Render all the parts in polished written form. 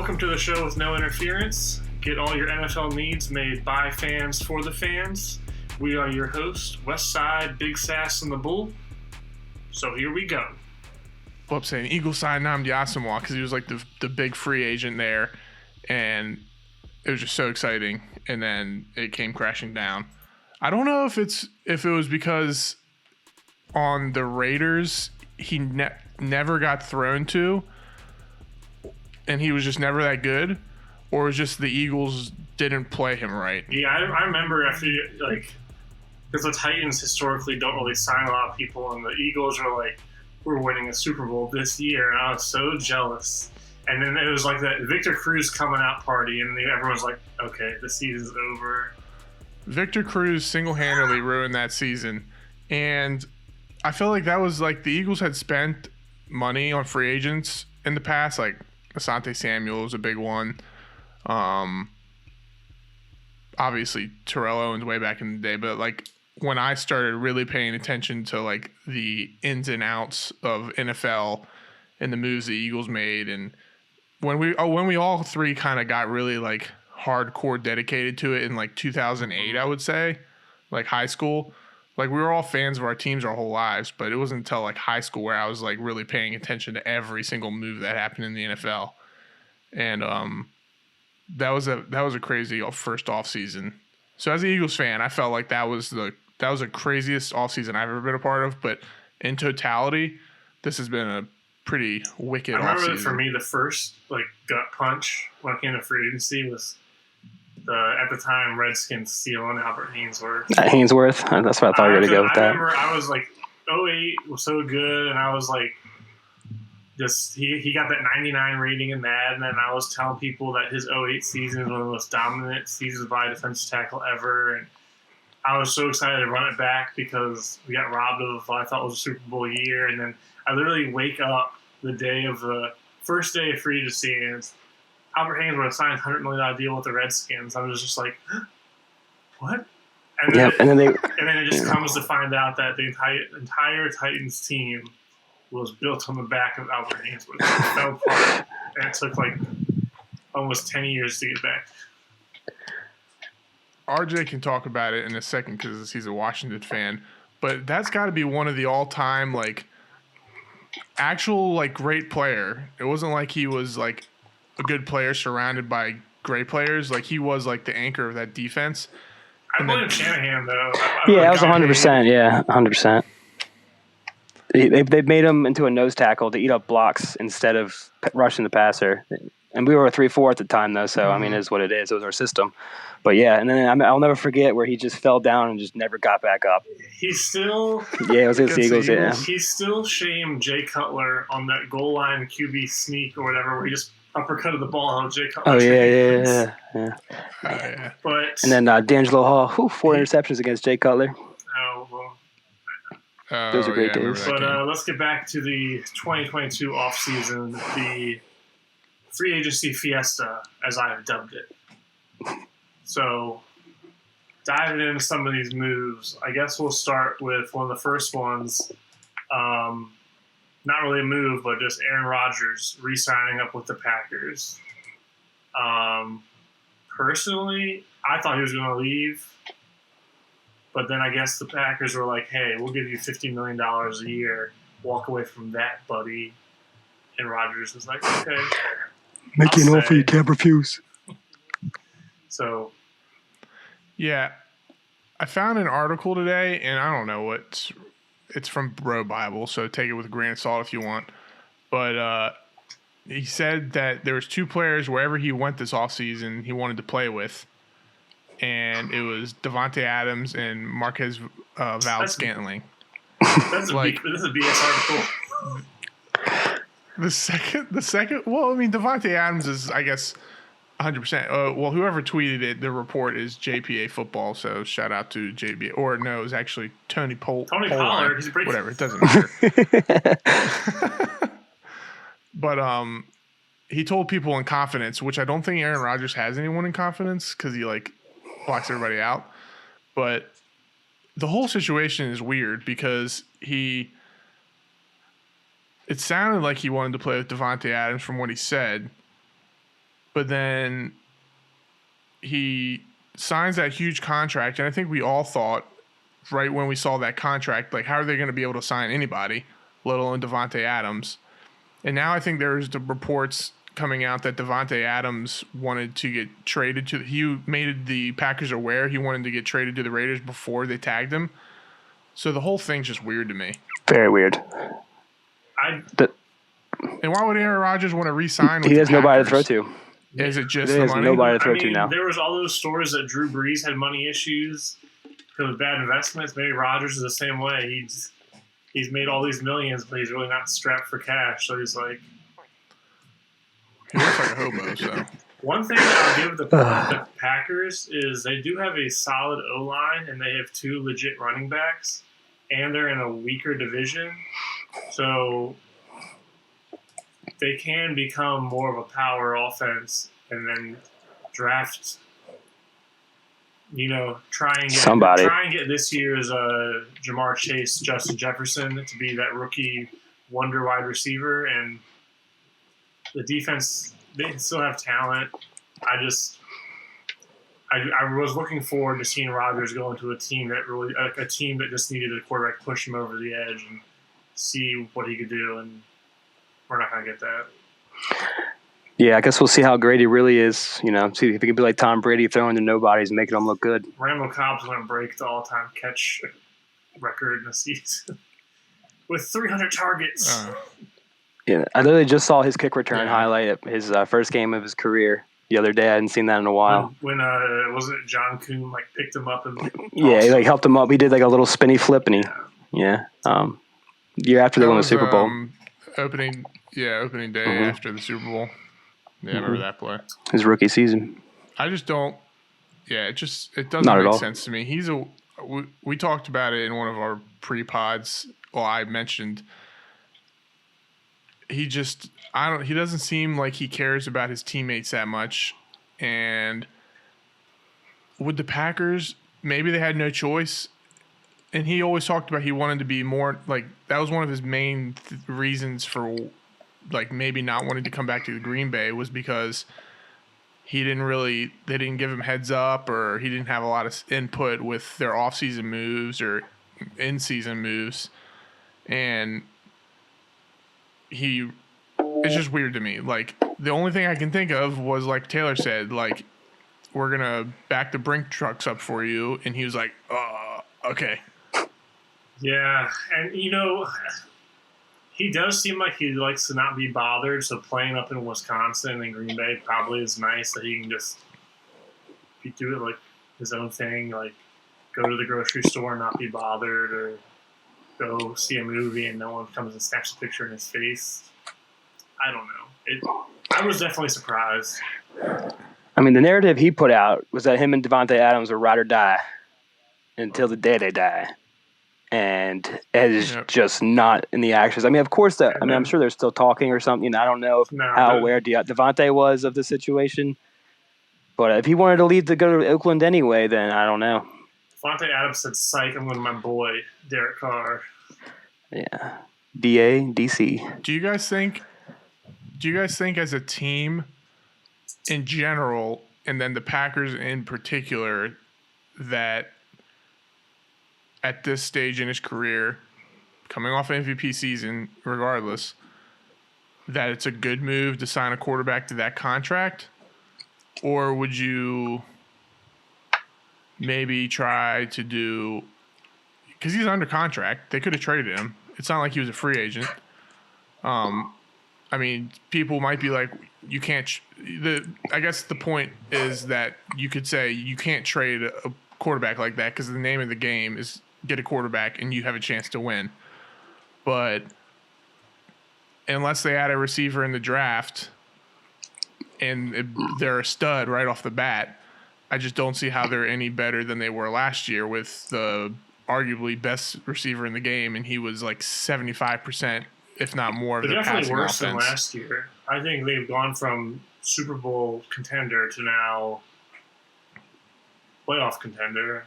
Welcome to the show with no interference. Get all your NFL needs made by fans for the fans. We are your hosts, Westside, Big Sass, and the Bull. So here we go. Well, I'm saying Eagle side Namdi Asamoah because he was like the big free agent there, and it was just so exciting. And then it came crashing down. I don't know if it was because on the Raiders he never got thrown to, and he was just never that good, or it was just the Eagles didn't play him right. Yeah, I remember after because the Titans historically don't really sign a lot of people, and the Eagles are like, we're winning a Super Bowl this year, and I was so jealous. And then it was like that Victor Cruz coming out party, and everyone's like, okay, the season's over. Victor Cruz single-handedly ruined that season. And I feel like that was like the Eagles had spent money on free agents in the past, like Asante Samuel was a big one. Obviously, Terrell Owens way back in the day, but like when I started really paying attention to like the ins and outs of NFL and the moves the Eagles made, and when we all three kind of got really like hardcore dedicated to it in like 2008, I would say, like high school. Like we were all fans of our teams our whole lives, but it wasn't until like high school where I was like really paying attention to every single move that happened in the NFL. And that was a crazy first offseason. So as an Eagles fan, I felt like that was the craziest offseason I've ever been a part of. But in totality, this has been a pretty wicked offseason. I remember that for me, the first like gut punch when it came to free agency was at the time Redskins stealing Albert Haynesworth. That's what I thought you were going to go with that. I remember I was like, 08 was so good, and I was like, just he got that 99 rating in that, and then I was telling people that his 08 season was one of the most dominant seasons by a defensive tackle ever, and I was so excited to run it back because we got robbed of what I thought was a Super Bowl year, and then I literally wake up the day of the first day of free agency, and Albert Haynesworth signed a $100 million deal with the Redskins. I was just like, what? And then, and then it just comes to find out that the entire Titans team was built on the back of Albert Haynesworth. It fell apart, and it took like almost 10 years to get back. RJ can talk about it in a second because he's a Washington fan, but that's got to be one of the all-time like actual like great player. It wasn't like he was like a good player surrounded by great players. Like he was like the anchor of that defense. I blame Shanahan though. Yeah, that was 100%. Yeah, 100%. They made him into a nose tackle to eat up blocks instead of rushing the passer. And we were a 3-4 at the time though, so I mean, it is what it is. It was our system. But yeah, and then I'll never forget where he just fell down and just never got back up. He still it was against the Eagles. Yeah, he still shamed Jay Cutler on that goal line QB sneak or whatever, where he just uppercutted the ball out Jay Cutler. Oh yeah. But and then D'Angelo Hall, 4 interceptions against Jay Cutler. Oh well. Those are great days. But let's get back to the 2022 offseason, the free agency fiesta, as I have dubbed it. So, diving into some of these moves, I guess we'll start with one of the first ones. Not really a move, but just Aaron Rodgers re-signing up with the Packers. Personally, I thought he was going to leave. But then I guess the Packers were like, hey, we'll give you $50 million a year. Walk away from that, buddy. And Rodgers was like, okay. Make an offer you can't refuse. So. Yeah. I found an article today, and I don't know what it's from Bro Bible, so take it with a grain of salt if you want. But he said that there was 2 players wherever he went this offseason he wanted to play with. And it was Davante Adams and Marquez Valdes-Scantling. That's like this is a BS article. The second. Well, I mean, Davante Adams is, I guess, 100%. Well, whoever tweeted it, the report is JPA Football. So shout out to JPA. Or no, it was actually Tony Pollard. He's a pretty whatever. It doesn't matter. But he told people in confidence, which I don't think Aaron Rodgers has anyone in confidence because he like blocks everybody out. But the whole situation is weird because it sounded like he wanted to play with Davante Adams from what he said. but then he signs that huge contract, and I think we all thought right when we saw that contract, like, how are they going to be able to sign anybody, let alone Davante Adams? And now I think there's the reports coming out that Davante Adams wanted to get traded to. He made the Packers aware he wanted to get traded to the Raiders before they tagged him. So the whole thing's just weird to me. Very weird. And why would Aaron Rodgers want to re-sign? He has nobody to throw to. Is it just the money? Nobody to throw to now. There was all those stories that Drew Brees had money issues because of bad investments. Maybe Rodgers is the same way. He's made all these millions, but he's really not strapped for cash. So he's like, he looks like a hobo. So one thing that I'll give the Packers is they do have a solid O-line, and they have 2 legit running backs, and they're in a weaker division, so they can become more of a power offense, and then draft. Try and get this year's Jamar Chase, Justin Jefferson to be that rookie wonder wide receiver, and the defense, they still have talent. I was looking forward to seeing Rodgers go into a team that just needed a quarterback to push him over the edge and see what he could do, and we're not going to get that. Yeah, I guess we'll see how great he really is. See if he can be like Tom Brady, throwing to nobodies and making them look good. Randall Cobb's going to break the all-time catch record in the season with 300 targets. Yeah, I literally just saw his kick return highlight at his first game of his career the other day. I hadn't seen that in a while. When wasn't it John Kuhn picked him up and he helped him up. He did a little spinny flip, and year after they won the Super Bowl. Opening day after the Super Bowl. Yeah, I remember that play. His rookie season. I just don't. Yeah, it doesn't make sense to me. We talked about it in one of our pre-pods. Well, I mentioned he doesn't seem like he cares about his teammates that much. And with the Packers, maybe they had no choice. And he always talked about he wanted to be more that was one of his main reasons for maybe not wanting to come back to the Green Bay, was because they didn't give him heads up, or he didn't have a lot of input with their offseason moves or in-season moves. And it's just weird to me. The only thing I can think of was, like Taylor said, we're going to back the Brink trucks up for you. And he was like, okay. Yeah. And, he does seem like he likes to not be bothered. So playing up in Wisconsin and Green Bay probably is nice that he can just do it his own thing. Go to the grocery store and not be bothered, or go see a movie and no one comes and snaps a picture in his face. I don't know. I was definitely surprised. I mean, the narrative he put out was that him and Davante Adams were ride or die until the day they die. And it is just not in the actions. I mean, of course, I'm sure they're still talking or something. I don't know how aware Davante was of the situation. But if he wanted to leave to go to Oakland anyway, then I don't know. Davante Adams said, "Psych, I'm with my boy, Derek Carr." Yeah. DC. Do you guys think as a team in general, and then the Packers in particular, that at this stage in his career, coming off an MVP season regardless, that it's a good move to sign a quarterback to that contract? Or would you maybe try to do, because he's under contract, they could have traded him. It's not like he was a free agent. I mean, people might be like, you can't. I guess the point is that you could say you can't trade a quarterback like that, because the name of the game is get a quarterback and you have a chance to win. But unless they add a receiver in the draft and they're a stud right off the bat, I just don't see how they're any better than they were last year with the arguably best receiver in the game, and he was 75%, if not more, of the passing offense. They're definitely worse than last year. I think they've gone from Super Bowl contender to now playoff contender.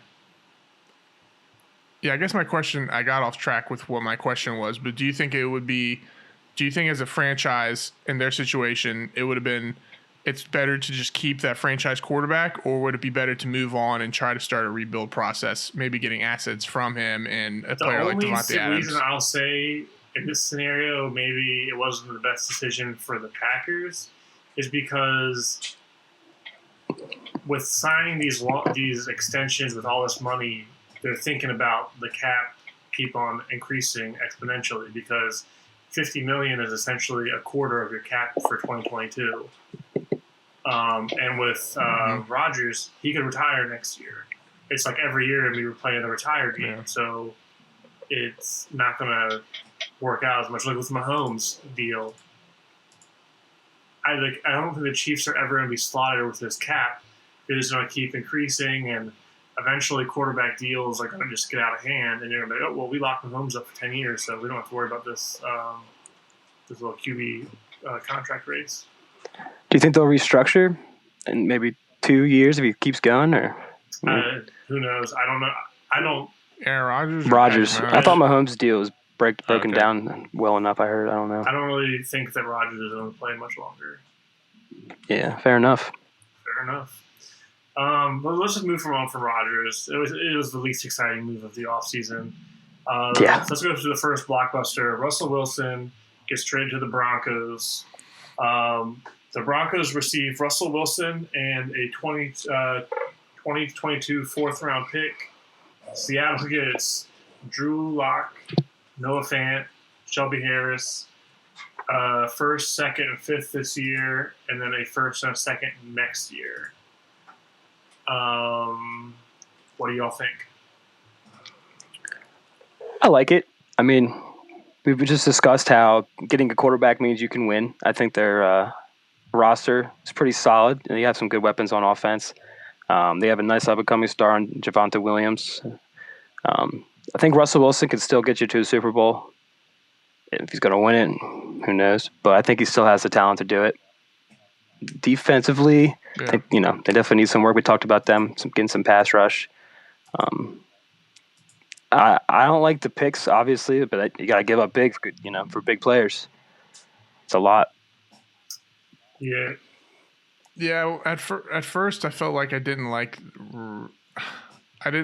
Yeah, I guess I got off track with what my question was, but do you think as a franchise in their situation, it would have been it's better to just keep that franchise quarterback, or would it be better to move on and try to start a rebuild process, maybe getting assets from him and a player like Davante Adams? The only reason I'll say in this scenario maybe it wasn't the best decision for the Packers is because with signing these extensions with all this money, they're thinking about the cap keep on increasing exponentially because $50 million is essentially a quarter of your cap for 2022. And with Rodgers, he could retire next year. It's like every year we were playing the retired game, so it's not going to work out as much. Like with Mahomes' deal, I don't think the Chiefs are ever going to be slaughtered with this cap. They're just going to keep increasing, and eventually quarterback deals are going to just get out of hand, and you're going to be like, oh, well, we locked Mahomes up for 10 years, so we don't have to worry about this little QB contract race. Do you think they'll restructure in maybe 2 years if he keeps going, or who knows? I don't know. I don't. Aaron Rodgers. I thought Mahomes' deal was broken down well enough. I heard. I don't know. I don't really think that Rodgers is going to play much longer. Yeah, fair enough. But let's just move on from Rodgers. It was the least exciting move of the offseason. So let's go to the first blockbuster. Russell Wilson gets traded to the Broncos. The Broncos receive Russell Wilson and a 2022 fourth-round pick. Seattle gets Drew Lock, Noah Fant, Shelby Harris, first, second, and fifth this year, and then a first and a second next year. What do y'all think? I like it. I mean, we've just discussed how getting a quarterback means you can win. I think their roster is pretty solid. They have some good weapons on offense. They have a nice up-and-coming star in Javonte Williams. I think Russell Wilson can still get you to a Super Bowl. If he's going to win it, who knows? But I think he still has the talent to do it. Defensively, I think, they definitely need some work. We talked about them getting some pass rush. I don't like the picks, obviously, but you got to give up big, for big players. It's a lot. Yeah. Yeah. At first, I felt like I didn't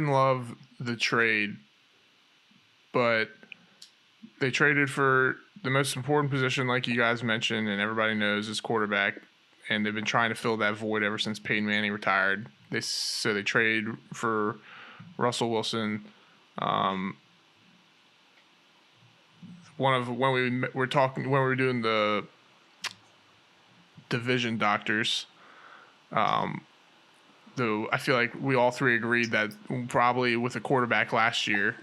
love the trade, but they traded for the most important position, like you guys mentioned, and everybody knows is quarterback. And they've been trying to fill that void ever since Peyton Manning retired. So they trade for Russell Wilson. When we were doing the division doctors, though I feel like we all three agreed that probably with a quarterback last year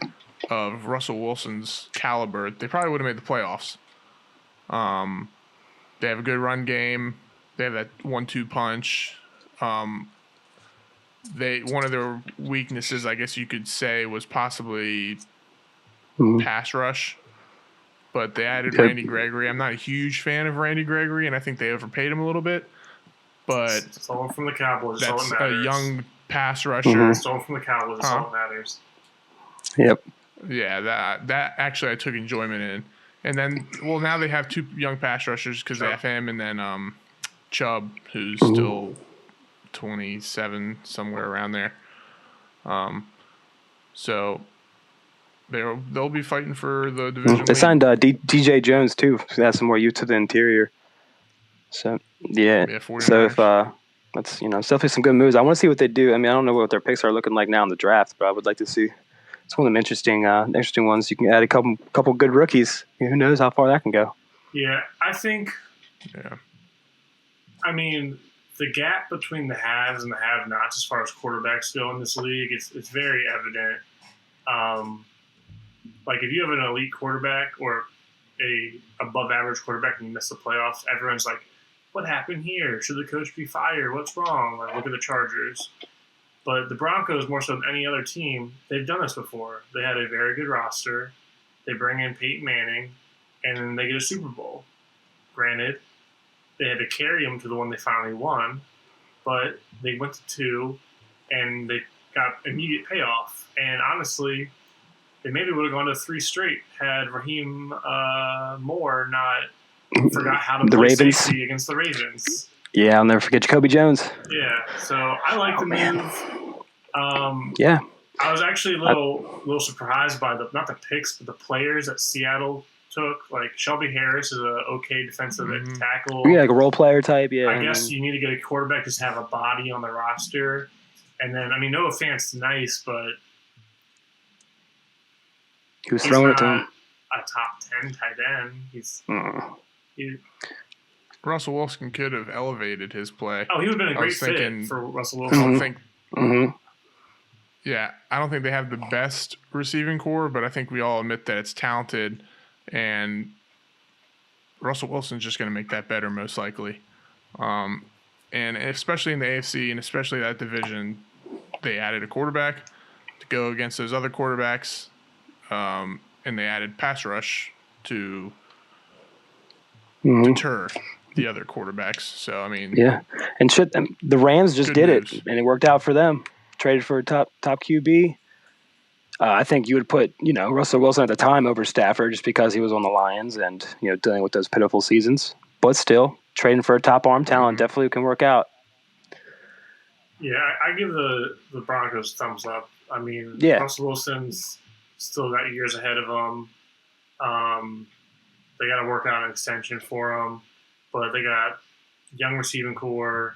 of Russell Wilson's caliber, they probably would have made the playoffs. They have a good run game. They have that 1-2 punch. One of their weaknesses, I guess you could say, was possibly pass rush. But they added Randy Gregory. I'm not a huge fan of Randy Gregory, and I think they overpaid him a little bit. But stolen from the Cowboys. That's a young pass rusher. Stolen from the Cowboys. That's all that matters. Yep. Yeah, that actually I took enjoyment in. And then, now they have two young pass rushers because they have him and then Chubb, who's still 27, somewhere around there. So they'll be fighting for the division. They signed DJ Jones too. So they have some more youth to the interior. So yeah. So if that's it's definitely some good moves. I want to see what they do. I mean, I don't know what their picks are looking like now in the draft, but I would like to see. It's one of them interesting ones. You can add a couple good rookies. Who knows how far that can go? Yeah, I think. Yeah. I mean, the gap between the haves and the have-nots as far as quarterbacks go in this league, it's very evident. Like if you have an elite quarterback or a above-average quarterback and you miss the playoffs, everyone's like, "What happened here? Should the coach be fired? What's wrong?" Like look at the Chargers. But the Broncos, more so than any other team, they've done this before. They had a very good roster. They bring in Peyton Manning, and then they get a Super Bowl. Granted, they had to carry them to the one they finally won, but they went to 2, and they got immediate payoff. And honestly, they maybe would have gone to 3 straight had Raheem Moore not forgot how to play safety against the Ravens. Yeah, I'll never forget Jacoby Jones. Yeah, so I like the move. Yeah. I was actually a little surprised by not the picks, but the players that Seattle took. Like Shelby Harris is an okay defensive tackle. Yeah, like a role player type. Yeah. I guess you need to get a quarterback just to have a body on the roster. And then, I mean, Noah Fant's nice, but he was throwing it to him. A top 10 tight end. Russell Wilson could have elevated his play. Oh, he would have been a great fit for Russell Wilson. Yeah, I don't think they have the best receiving core, but I think we all admit that it's talented, and Russell Wilson's just going to make that better most likely. And especially in the AFC and especially that division, they added a quarterback to go against those other quarterbacks, and they added pass rush to deter the other quarterbacks. So, I mean... Yeah, and the Rams just did it, and it worked out for them. Traded for a top QB. I think you would put, Russell Wilson at the time over Stafford just because he was on the Lions and, dealing with those pitiful seasons. But still, trading for a top arm talent definitely can work out. Yeah, I give the Broncos thumbs up. I mean, Russell Wilson's still got years ahead of him. They got to work out an extension for him. But they got young receiving core,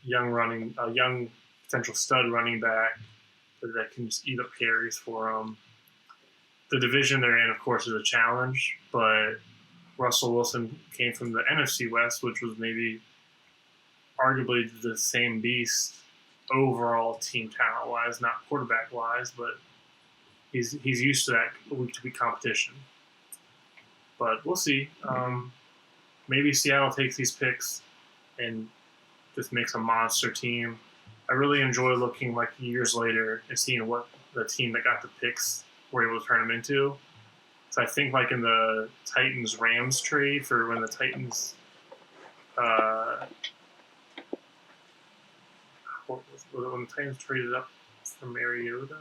young potential stud running back that can just eat up carries for them. The division they're in, of course, is a challenge, but Russell Wilson came from the NFC West, which was maybe arguably the same beast overall team talent-wise, not quarterback-wise, but he's used to that week-to-week competition. But we'll see. Maybe Seattle takes these picks and just makes a monster team. I really enjoy looking like years later and seeing what the team that got the picks were able to turn them into. So I think like in the Titans-Rams trade for when the Titans when the Titans traded up from Mariota.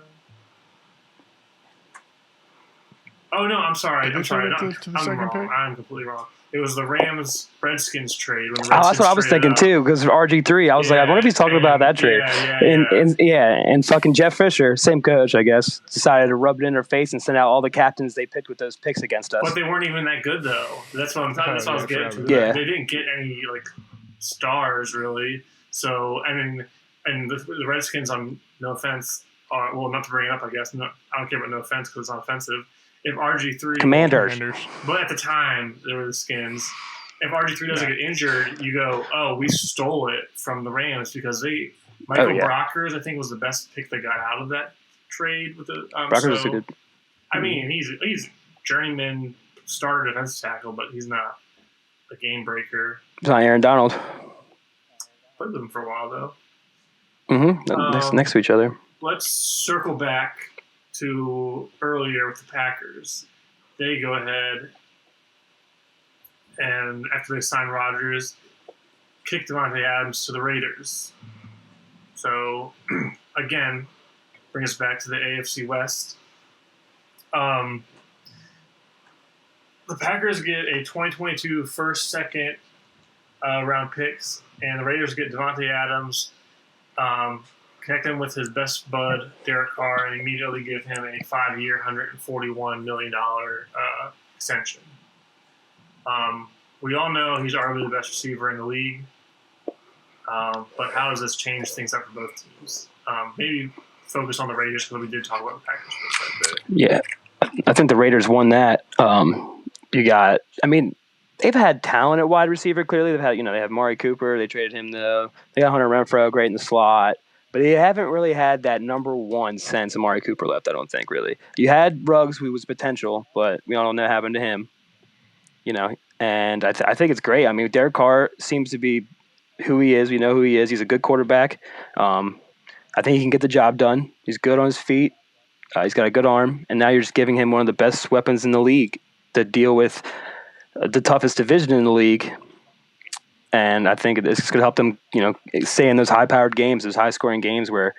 Oh no, I'm sorry. I'm sorry. I'm wrong. I'm completely wrong. It was the Rams-Redskins trade. When the Redskins that's what I was thinking too, because RG3. I was like, I wonder if he's talking about that trade. And fucking Jeff Fisher, same coach, I guess, decided to rub it in their face and send out all the captains they picked with those picks against us. But they weren't even that good though. That's what I was getting to. Yeah. They didn't get any like stars really. So I mean, and the Redskins, no offense, not to bring it up, I guess. No, I don't care about no offense because it's offensive. If RG3 Commanders, but at the time they were the Skins. If RG3 doesn't get injured, you go, oh, we stole it from the Rams because Michael Brockers, I think, was the best pick they got out of that trade with the. Brockers is a good. I mean, he's journeyman starter defensive tackle, but he's not a game breaker. It's not Aaron Donald. Played with him for a while though. Next to each other. Let's circle back to earlier with the Packers. They go ahead and after they sign Rodgers, kick Davante Adams to the Raiders. So again, bring us back to the AFC West. The Packers get a 2022 first, second round picks, and the Raiders get Davante Adams. Connect him with his best bud, Derek Carr, and immediately give him a 5-year, $141 million extension. We all know he's arguably the best receiver in the league, but how does this change things up for both teams? Maybe focus on the Raiders because we did talk about the Packers for a bit. Yeah, I think the Raiders won that. They've had talent at wide receiver. Clearly, they have Mari Cooper. They traded him though. They got Hunter Renfrow, great in the slot. But they haven't really had that number one since Amari Cooper left, I don't think, really. You had Ruggs, who was potential, but we all know what happened to him. And I think it's great. I mean, Derek Carr seems to be who he is. We know who he is. He's a good quarterback. I think he can get the job done. He's good on his feet. He's got a good arm. And now you're just giving him one of the best weapons in the league to deal with the toughest division in the league. And I think it's going to help them, stay in those high-powered games, those high-scoring games where,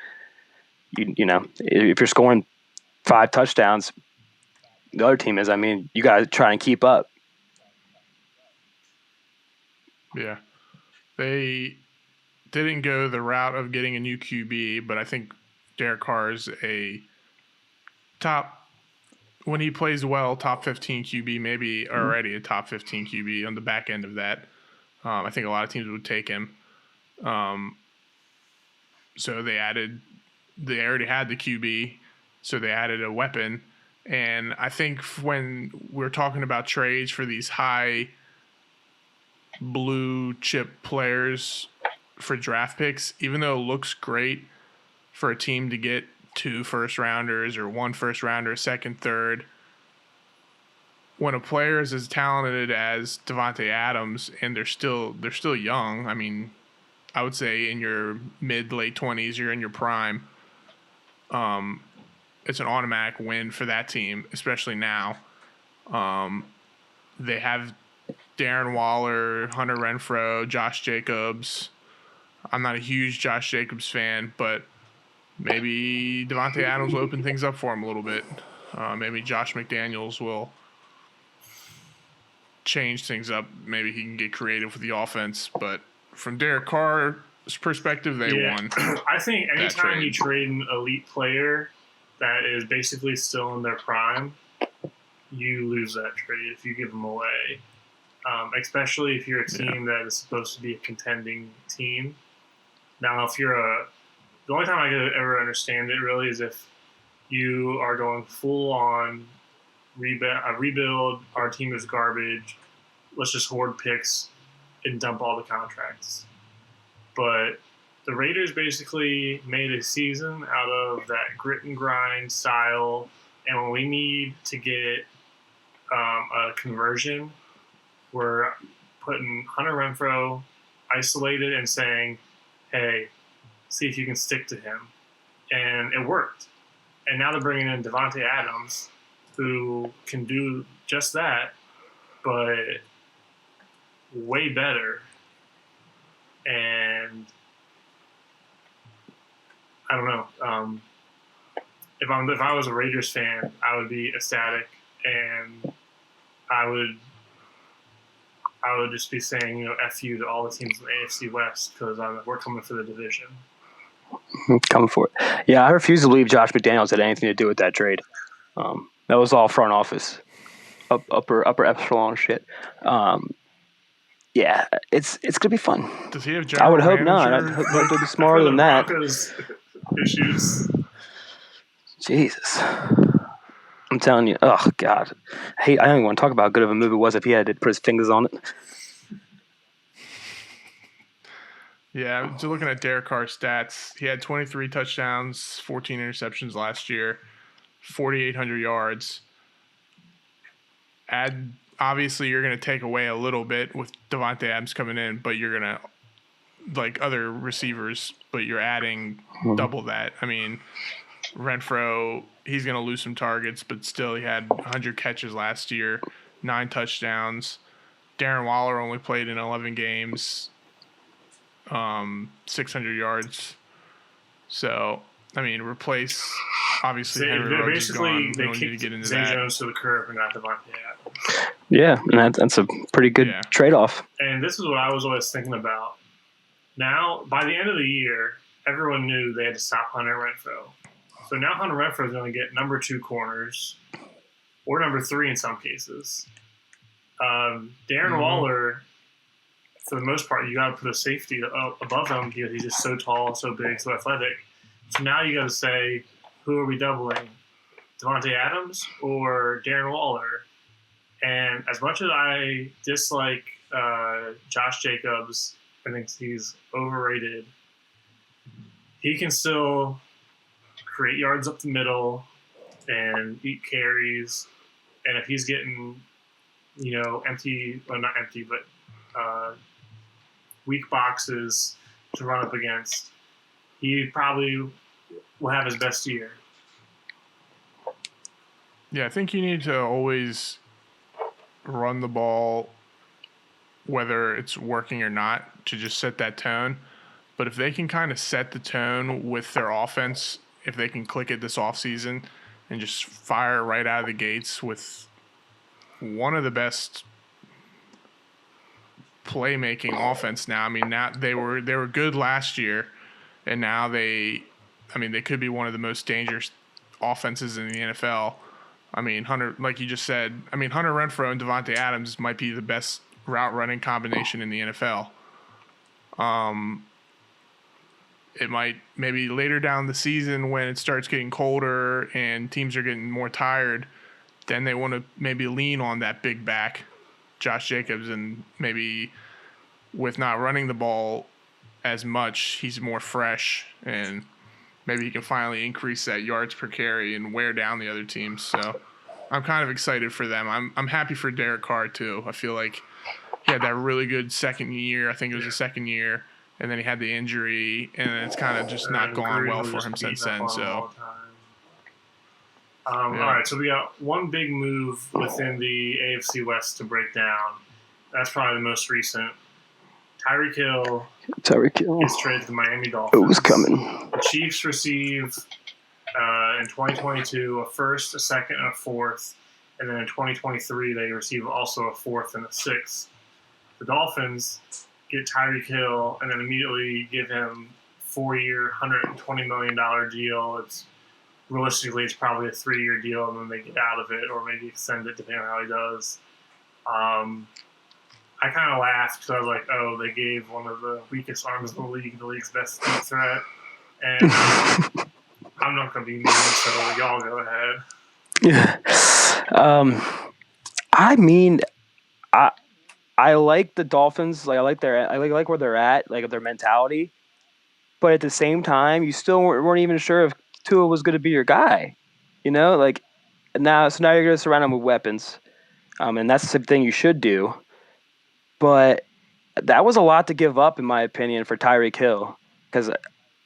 if you're scoring 5 touchdowns, the other team is. I mean, you got to try and keep up. Yeah. They didn't go the route of getting a new QB, but I think Derek Carr is a top, when he plays well, top 15 QB, maybe already a top 15 QB on the back end of that. I think a lot of teams would take him. So they already had the QB, so they added a weapon. And I think when we're talking about trades for these high blue chip players for draft picks, even though it looks great for a team to get 2 first rounders or 1 first rounder, second, third, when a player is as talented as Davante Adams and they're still young, I mean, I would say in your mid late 20s, you're in your prime. It's an automatic win for that team, especially now. They have Darren Waller, Hunter Renfrow, Josh Jacobs. I'm not a huge Josh Jacobs fan, but maybe Davante Adams will open things up for him a little bit. Maybe Josh McDaniels will change things up. Maybe he can get creative with the offense. But from Derek Carr's perspective, they won. I think anytime you trade an elite player that is basically still in their prime, you lose that trade if you give them away. Especially if you're a team that is supposed to be a contending team. Now, if you're the only time I could ever understand it really is if you are going full on rebuild, our team is garbage, let's just hoard picks and dump all the contracts. But the Raiders basically made a season out of that grit and grind style, and when we need to get a conversion, we're putting Hunter Renfrow isolated and saying, hey, see if you can stick to him. And it worked. And now they're bringing in Davante Adams, who can do just that, but way better. And I don't know. If I was a Raiders fan, I would be ecstatic, and I would just be saying, F you to all the teams in the AFC West because we're coming for the division. Coming for it. Yeah, I refuse to believe Josh McDaniels had anything to do with that trade. That was all front office, upper epsilon shit. Yeah, it's gonna be fun. Does he have I would hope not. I'd hope they'd be smarter than that. Broncos issues. Jesus. I'm telling you, oh God, I don't even want to talk about how good of a movie it was if he had to put his fingers on it. Yeah, so looking at Derek Carr's stats, he had 23 touchdowns, 14 interceptions last year, 4,800 yards. Obviously, you're going to take away a little bit with Davante Adams coming in, but you're going to, like other receivers, but you're adding double that. I mean, Renfrow, he's going to lose some targets, but still he had 100 catches last year, 9 touchdowns. Darren Waller only played in 11 games, 600 yards. So, I mean, replace, obviously, Henry Ruggs is gone. We don't need to get into Zay that. Jones to the curb and not Davante Adams. Yeah, and that's a pretty good trade-off. And this is what I was always thinking about. Now, by the end of the year, everyone knew they had to stop Hunter Renfrow. So now Hunter Renfrow is going to get number 2 corners, or number 3 in some cases. Darren Waller, for the most part, you got to put a safety above him because he's just so tall, so big, so athletic. So now you got to say, who are we doubling? Davante Adams or Darren Waller? And as much as I dislike Josh Jacobs, I think he's overrated. He can still create yards up the middle and eat carries. And if he's getting, empty, well, not empty, but weak boxes to run up against, he probably will have his best year. Yeah, I think you need to always run the ball, whether it's working or not, to just set that tone. But if they can kind of set the tone with their offense, if they can click it this offseason and just fire right out of the gates with one of the best playmaking offense now. I mean, now they were good last year, and now they could be one of the most dangerous offenses in the NFL. I mean, Hunter, like you just said, Hunter Renfrow and Davante Adams might be the best route running combination in the NFL. It might maybe later down the season when it starts getting colder and teams are getting more tired, then they want to maybe lean on that big back, Josh Jacobs, and maybe with not running the ball as much, he's more fresh and maybe he can finally increase that yards per carry and wear down the other teams. So I'm kind of excited for them. I'm happy for Derek Carr too. I feel like he had that really good second year. I think it was his second year. And then he had the injury, and it's kind of just not gone well for him since then. So, all right, so we got one big move within the AFC West to break down. That's probably the most recent. Tyreek Hill gets traded to the Miami Dolphins. It was coming. The Cheifs receive in 2022 a first, a second, and a fourth. And then in 2023, they receive also a fourth and a sixth. The Dolphins get Tyreek Hill and then immediately give him 4-year, $120 million deal. Realistically, it's probably a 3-year deal, and then they get out of it or maybe extend it depending on how he does. I kind of laughed because I was like, oh, they gave one of the weakest arms in the league's best deep threat. And I'm not going to be mean, so y'all go ahead. Yeah. I like the Dolphins. Like I like where they're at, like their mentality. But at the same time, you still weren't even sure if Tua was going to be your guy. You know, like now you're going to surround him with weapons, and that's the thing you should do. But that was a lot to give up, in my opinion, for Tyreek Hill. Because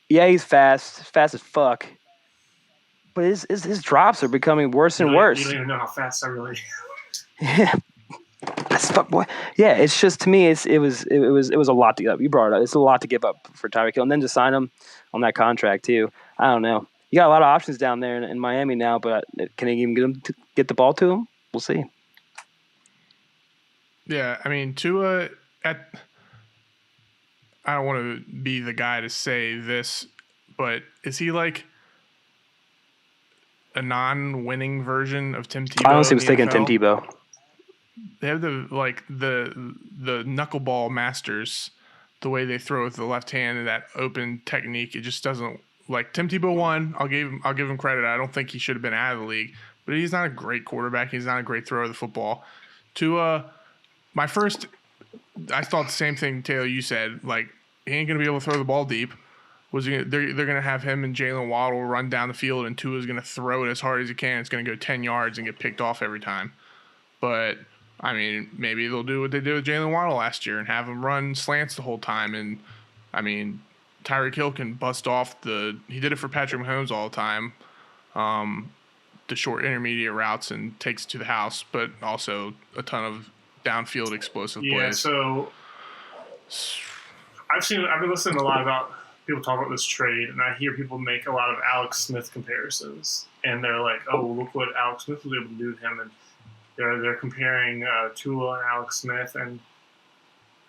yeah, he's fast as fuck. But his drops are becoming worse and worse. You don't even know how fast I really am. Yeah. That's fuck boy. Yeah, it's just, to me, it was a lot to give up. You brought it up. It's a lot to give up for Tyreek Hill, and then to sign him on that contract too. I don't know. You got a lot of options down there in Miami now, but can they even get the ball to him? We'll see. Yeah, I mean, Tua, I don't want to be the guy to say this, but is he like a non-winning version of Tim Tebow? I honestly was thinking Tim Tebow. They have the knuckleball masters, the way they throw with the left hand and that open technique. It just doesn't, like, Tim Tebow won. I'll give him credit. I don't think he should have been out of the league, but he's not a great quarterback. He's not a great thrower of the football. I thought the same thing, Taylor, you said. Like, he ain't gonna be able to throw the ball deep. They're gonna have him and Jalen Waddle run down the field, and Tua's gonna throw it as hard as he can. It's gonna go 10 yards and get picked off every time. But I mean, maybe they'll do what they did with Jalen Waddle last year and have him run slants the whole time. And I mean, Tyreek Hill can bust off he did it for Patrick Mahomes all the time, the short intermediate routes, and takes it to the house, but also a ton of downfield explosive plays. Yeah, so I've been listening a lot about people talk about this trade, and I hear people make a lot of Alex Smith comparisons, and they're like, "Oh, look what Alex Smith was able to do to him," and they're comparing Tua and Alex Smith, and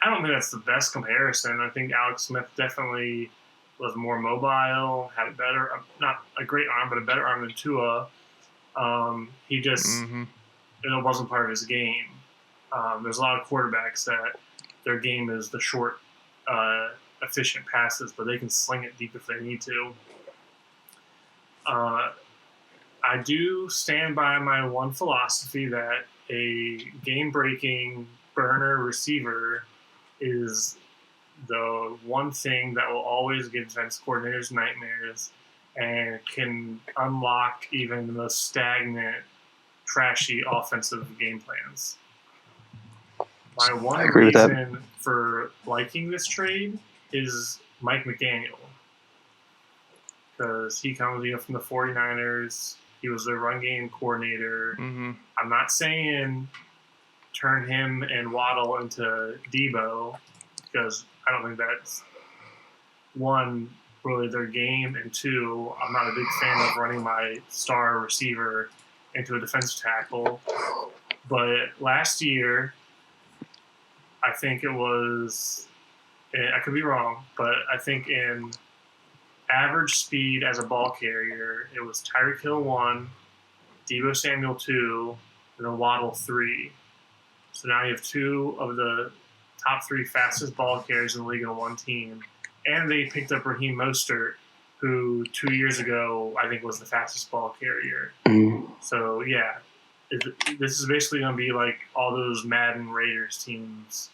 I don't think that's the best comparison. I think Alex Smith definitely was more mobile, had a better, not a great arm, but a better arm than Tua. He just it wasn't part of his game. There's a lot of quarterbacks that their game is the short, efficient passes, but they can sling it deep if they need to. I do stand by my one philosophy that a game-breaking burner receiver is the one thing that will always give defense coordinators nightmares and can unlock even the most stagnant, trashy offensive game plans. My one reason for liking this trade is Mike McDaniel, because he comes from the 49ers. He was their run game coordinator. Mm-hmm. I'm not saying turn him and Waddle into Debo, because I don't think that's, one, really their game, and two, I'm not a big fan of running my star receiver into a defensive tackle. But last year, I think it was, I could be wrong, but I think in average speed as a ball carrier, it was Tyreek Hill 1, Deebo Samuel 2, and then Waddle 3. So now you have 2 of the top 3 fastest ball carriers in the league on one team. And they picked up Raheem Mostert, who 2 years ago I think was the fastest ball carrier. So, yeah, this is basically going to be like all those Madden Raiders teams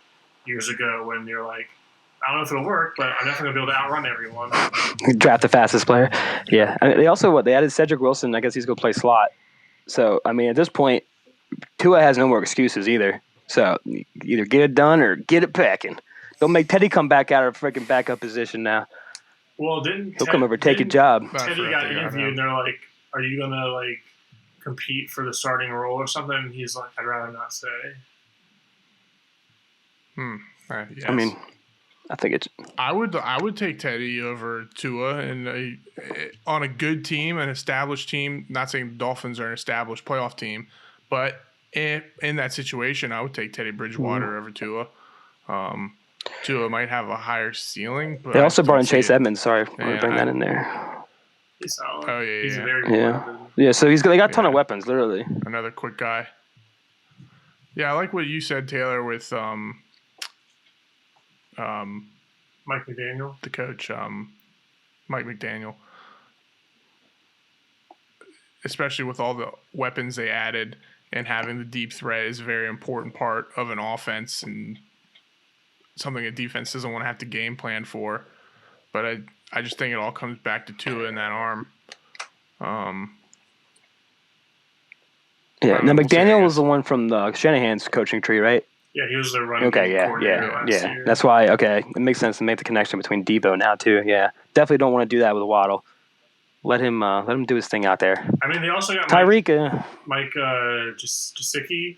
years ago when you're like, I don't know if it'll work, but I'm definitely going to be able to outrun everyone. Draft the fastest player. Yeah. I mean, they added Cedric Wilson. I guess he's going to play slot. So, I mean, at this point, Tua has no more excuses either. So, either get it done or get it packing. Don't make Teddy come back out of a freaking backup position now. Well, he'll come over and take your job. Teddy got interviewed, and they're like, "Are you gonna like compete for the starting role or something?" And he's like, "I'd rather not say." Yes. I mean, I think it's. I would take Teddy over Tua, and on a good team, an established team. Not saying the Dolphins are an established playoff team, but in that situation, I would take Teddy Bridgewater over Tua. Tua might have a higher ceiling, but they also brought in Chase Edmonds. Sorry, I want to bring that in there. He's solid. Oh yeah, he's yeah. very good weapon. Yeah. So they got a ton of weapons, literally. Another quick guy. Yeah, I like what you said, Taylor, with Mike McDaniel, the coach, Mike McDaniel. Especially with all the weapons they added, and having the deep threat is a very important part of an offense and something a defense doesn't want to have to game plan for. But I just think it all comes back to Tua and that arm. Yeah. Now McDaniel was the one from the Shanahan's coaching tree, right? Yeah, he was the running coordinator last year. That's why. Okay, it makes sense to make the connection between Debo now too. Yeah, definitely don't want to do that with Waddle. Let him do his thing out there. I mean, they also got Tyreek, Mike Gesicki.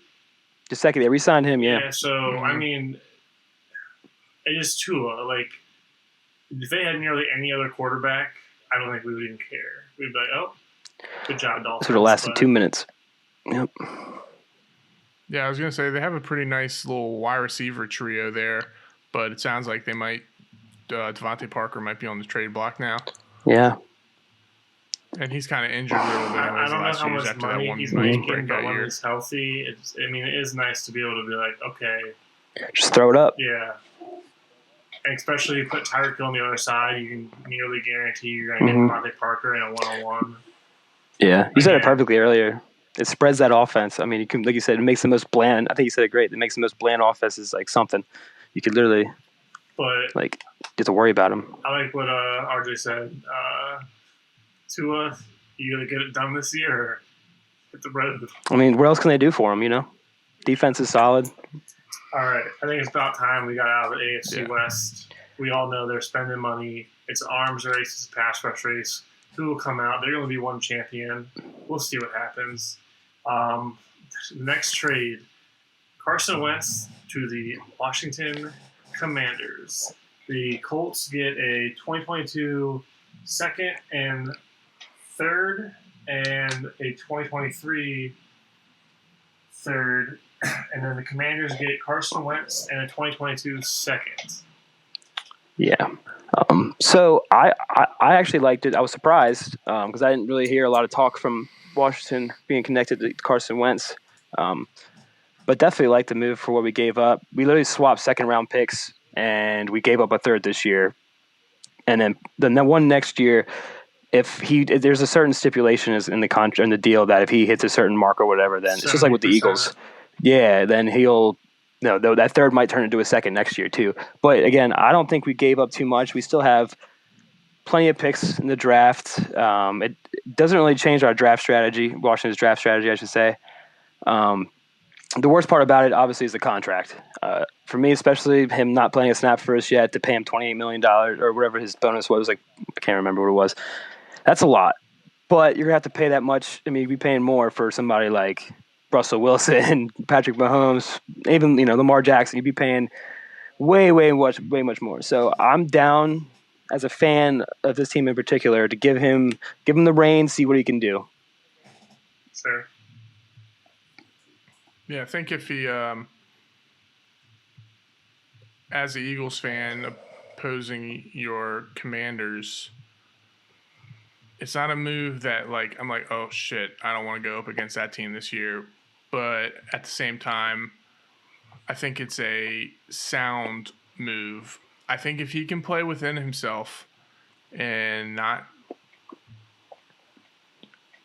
Gesicki, they re-signed him. Yeah. Yeah. So I mean, it is Tua. Like, if they had nearly any other quarterback, I don't think we would even care. We'd be like, "Oh, good job, Dolphins." This would have lasted 2 minutes. Yep. Yeah, I was going to say they have a pretty nice little wide receiver trio there, but it sounds like they might Devontae Parker might be on the trade block now. Yeah. And he's kind of injured a little bit. I don't know how much money he's making, but when year. he's healthy, it is nice to be able to be like, okay. Just throw it up. Yeah. And especially if you put Tyreek Hill on the other side, you can nearly guarantee you're going to get Devontae Parker in a one-on-one. Yeah. You said it perfectly earlier. It spreads that offense. I mean, you can, like you said, it makes the most bland. I think you said it great. It makes the most bland offenses like something. You could literally, get to worry about them. I like what RJ said. Tua, you gonna get it done this year or hit the road? I mean, what else can they do for him? You know, defense is solid. All right, I think it's about time we got out of the AFC West. We all know they're spending money. It's an arms race, it's a pass rush race. Who will come out? They're going to be one champion. We'll see what happens. Next trade, Carson Wentz to the Washington Commanders. The Colts get a 2022 second and third and a 2023 third. And then the Commanders get Carson Wentz and a 2022 second. Yeah. So I actually liked it. I was surprised because I didn't really hear a lot of talk from Washington being connected to Carson Wentz. But definitely liked the move for what we gave up. We literally swapped second-round picks, and we gave up a third this year. And then the one next year, if there's a certain stipulation in the contract in the deal that if he hits a certain mark or whatever, then 70%. It's just like with the Eagles. Yeah, then he'll. No, though that third might turn into a second next year too. But again, I don't think we gave up too much. We still have plenty of picks in the draft. It doesn't really change our draft strategy, Washington's draft strategy, I should say. The worst part about it, obviously, is the contract. For me, especially him not playing a snap for us yet, to pay him $28 million or whatever his bonus was. Like, I can't remember what it was. That's a lot. But you're going to have to pay that much. I mean, you'd be paying more for somebody like Russell Wilson, Patrick Mahomes, even Lamar Jackson. You'd be paying way much more. So I'm down as a fan of this team in particular to give him the reins, see what he can do. Sure. Yeah, I think if he as an Eagles fan opposing your Commanders, it's not a move that like I'm like, oh shit, I don't want to go up against that team this year. But at the same time, I think it's a sound move. I think if he can play within himself and not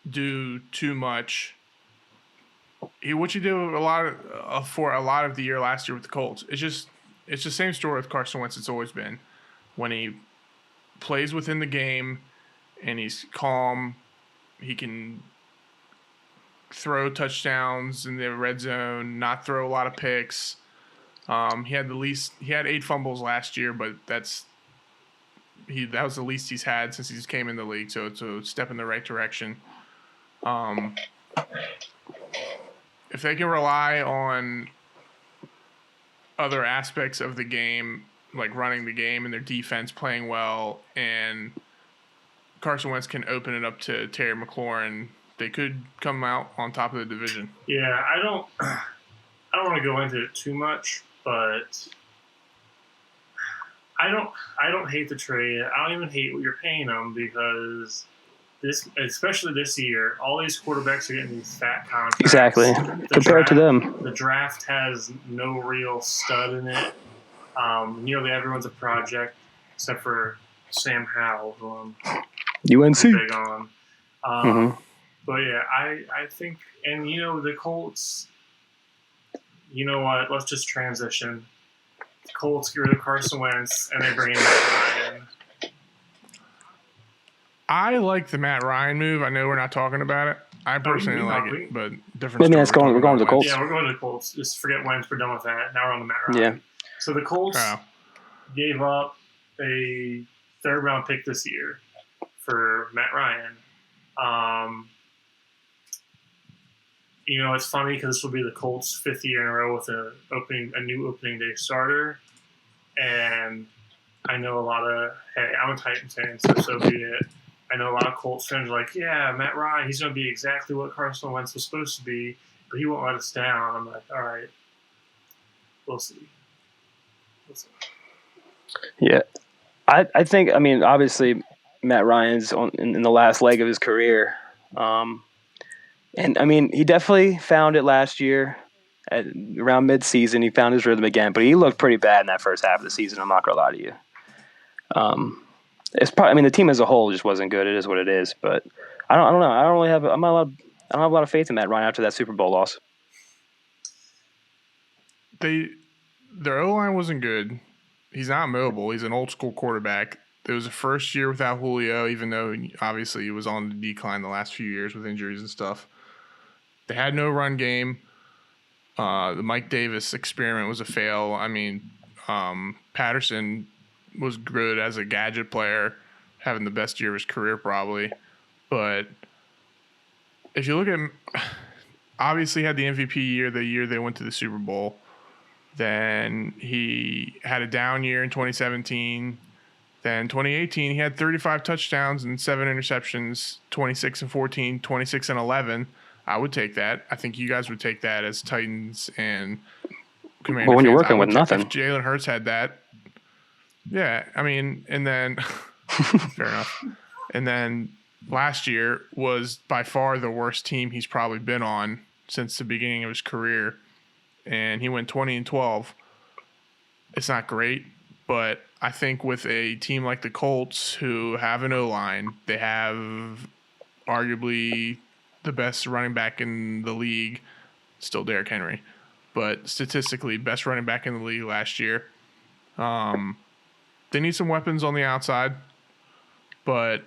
do too much, what you did for a lot of the year last year with the Colts, it's the same story with Carson Wentz. It's always been when he plays within the game and he's calm, he can throw touchdowns in the red zone, not throw a lot of picks. He had 8 fumbles last year, but that was the least he's had since he's came in the league. So it's a step in the right direction. If they can rely on other aspects of the game, like running the game and their defense playing well, and Carson Wentz can open it up to Terry McLaurin, they could come out on top of the division. Yeah, I don't want to go into it too much, but I don't hate the trade. I don't even hate what you're paying them because especially this year, all these quarterbacks are getting these fat contracts. Exactly. Compared to them. The draft has no real stud in it. Everyone's a project except for Sam Howell, who I'm UNC. big on. But yeah, I think, and the Colts, you know what? Let's just transition. The Colts get rid of Carson Wentz and they bring in Matt Ryan. I like the Matt Ryan move. I know we're not talking about it. I personally like it, but different. I mean, we're going to the Colts. Yeah, we're going to the Colts. Just forget Wentz. We're done with that. Now we're on the Matt Ryan. Yeah. So the Colts gave up a 3rd-round pick this year for Matt Ryan. It's funny because this will be the Colts' 5th year in a row with a new opening day starter, and I know I'm a Titans fan, so be it. I know a lot of Colts fans are like, yeah, Matt Ryan, he's going to be exactly what Carson Wentz was supposed to be, but he won't let us down. I'm like, all right, we'll see. Yeah. I think, obviously, Matt Ryan's in the last leg of his career. And, he definitely found it last year. Around mid-season, he found his rhythm again, but he looked pretty bad in that first half of the season, I'm not going to lie to you. It's probably, the team as a whole just wasn't good. It is what it is, but I don't know. I don't have a lot of faith in Matt Ryan after that Super Bowl loss. Their O-line wasn't good. He's not mobile. He's an old school quarterback. It was the first year without Julio, even though obviously he was on the decline the last few years with injuries and stuff. They had no run game. The Mike Davis experiment was a fail. Patterson was good as a gadget player, having the best year of his career probably. But if you look at obviously had the MVP year the year they went to the Super Bowl. Then he had a down year in 2017. Then 2018, he had 35 touchdowns and 7 interceptions, 26-14, 26-11. I would take that. I think you guys would take that as Titans and Commander But when fans. you're working with nothing. If Jalen Hurts had that. Yeah, and then fair enough. And then last year was by far the worst team he's probably been on since the beginning of his career. And he went 20-12. It's not great, but I think with a team like the Colts who have an O-line, they have arguably the best running back in the league, still Derrick Henry, but statistically best running back in the league last year. They need some weapons on the outside, but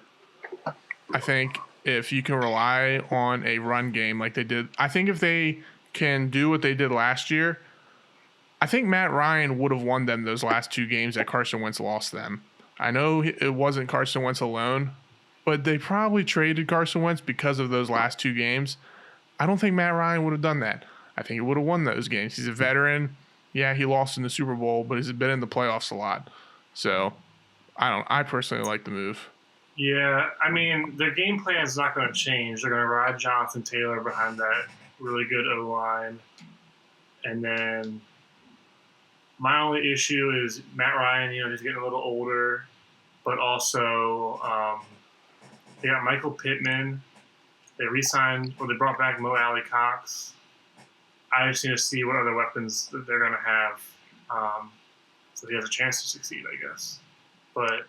I think if you can rely on a run game like they did, I think if they can do what they did last year, I think Matt Ryan would have won them those last 2 games that Carson Wentz lost them. I know it wasn't Carson Wentz alone, but they probably traded Carson Wentz because of those last 2 games. I don't think Matt Ryan would have done that. I think he would have won those games. He's a veteran. Yeah, he lost in the Super Bowl, but he's been in the playoffs a lot. So I personally like the move. Yeah, their game plan is not going to change. They're going to ride Jonathan Taylor behind that really good O-line. And then My only issue is Matt Ryan. He's getting a little older, but also they got Michael Pittman. They they brought back Mo Alley Cox. I just need to see what other weapons that they're going to have, so he has a chance to succeed, I guess. But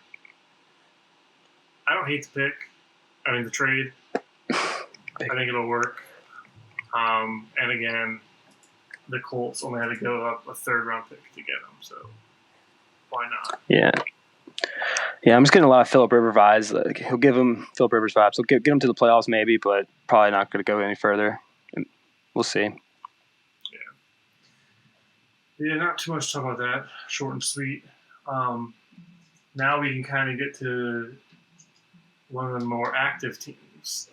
I don't hate the the trade. I think it'll work. And again, the Colts only had to go up a third-round pick to get him, so why not? Yeah. Yeah, I'm just getting a lot of Phillip Rivers vibes. Like, he'll give him Phillip Rivers vibes. He'll get him to the playoffs maybe, but probably not going to go any further. We'll see. Yeah, not too much to talk about that. Short and sweet. Now we can kind of get to one of the more active teams.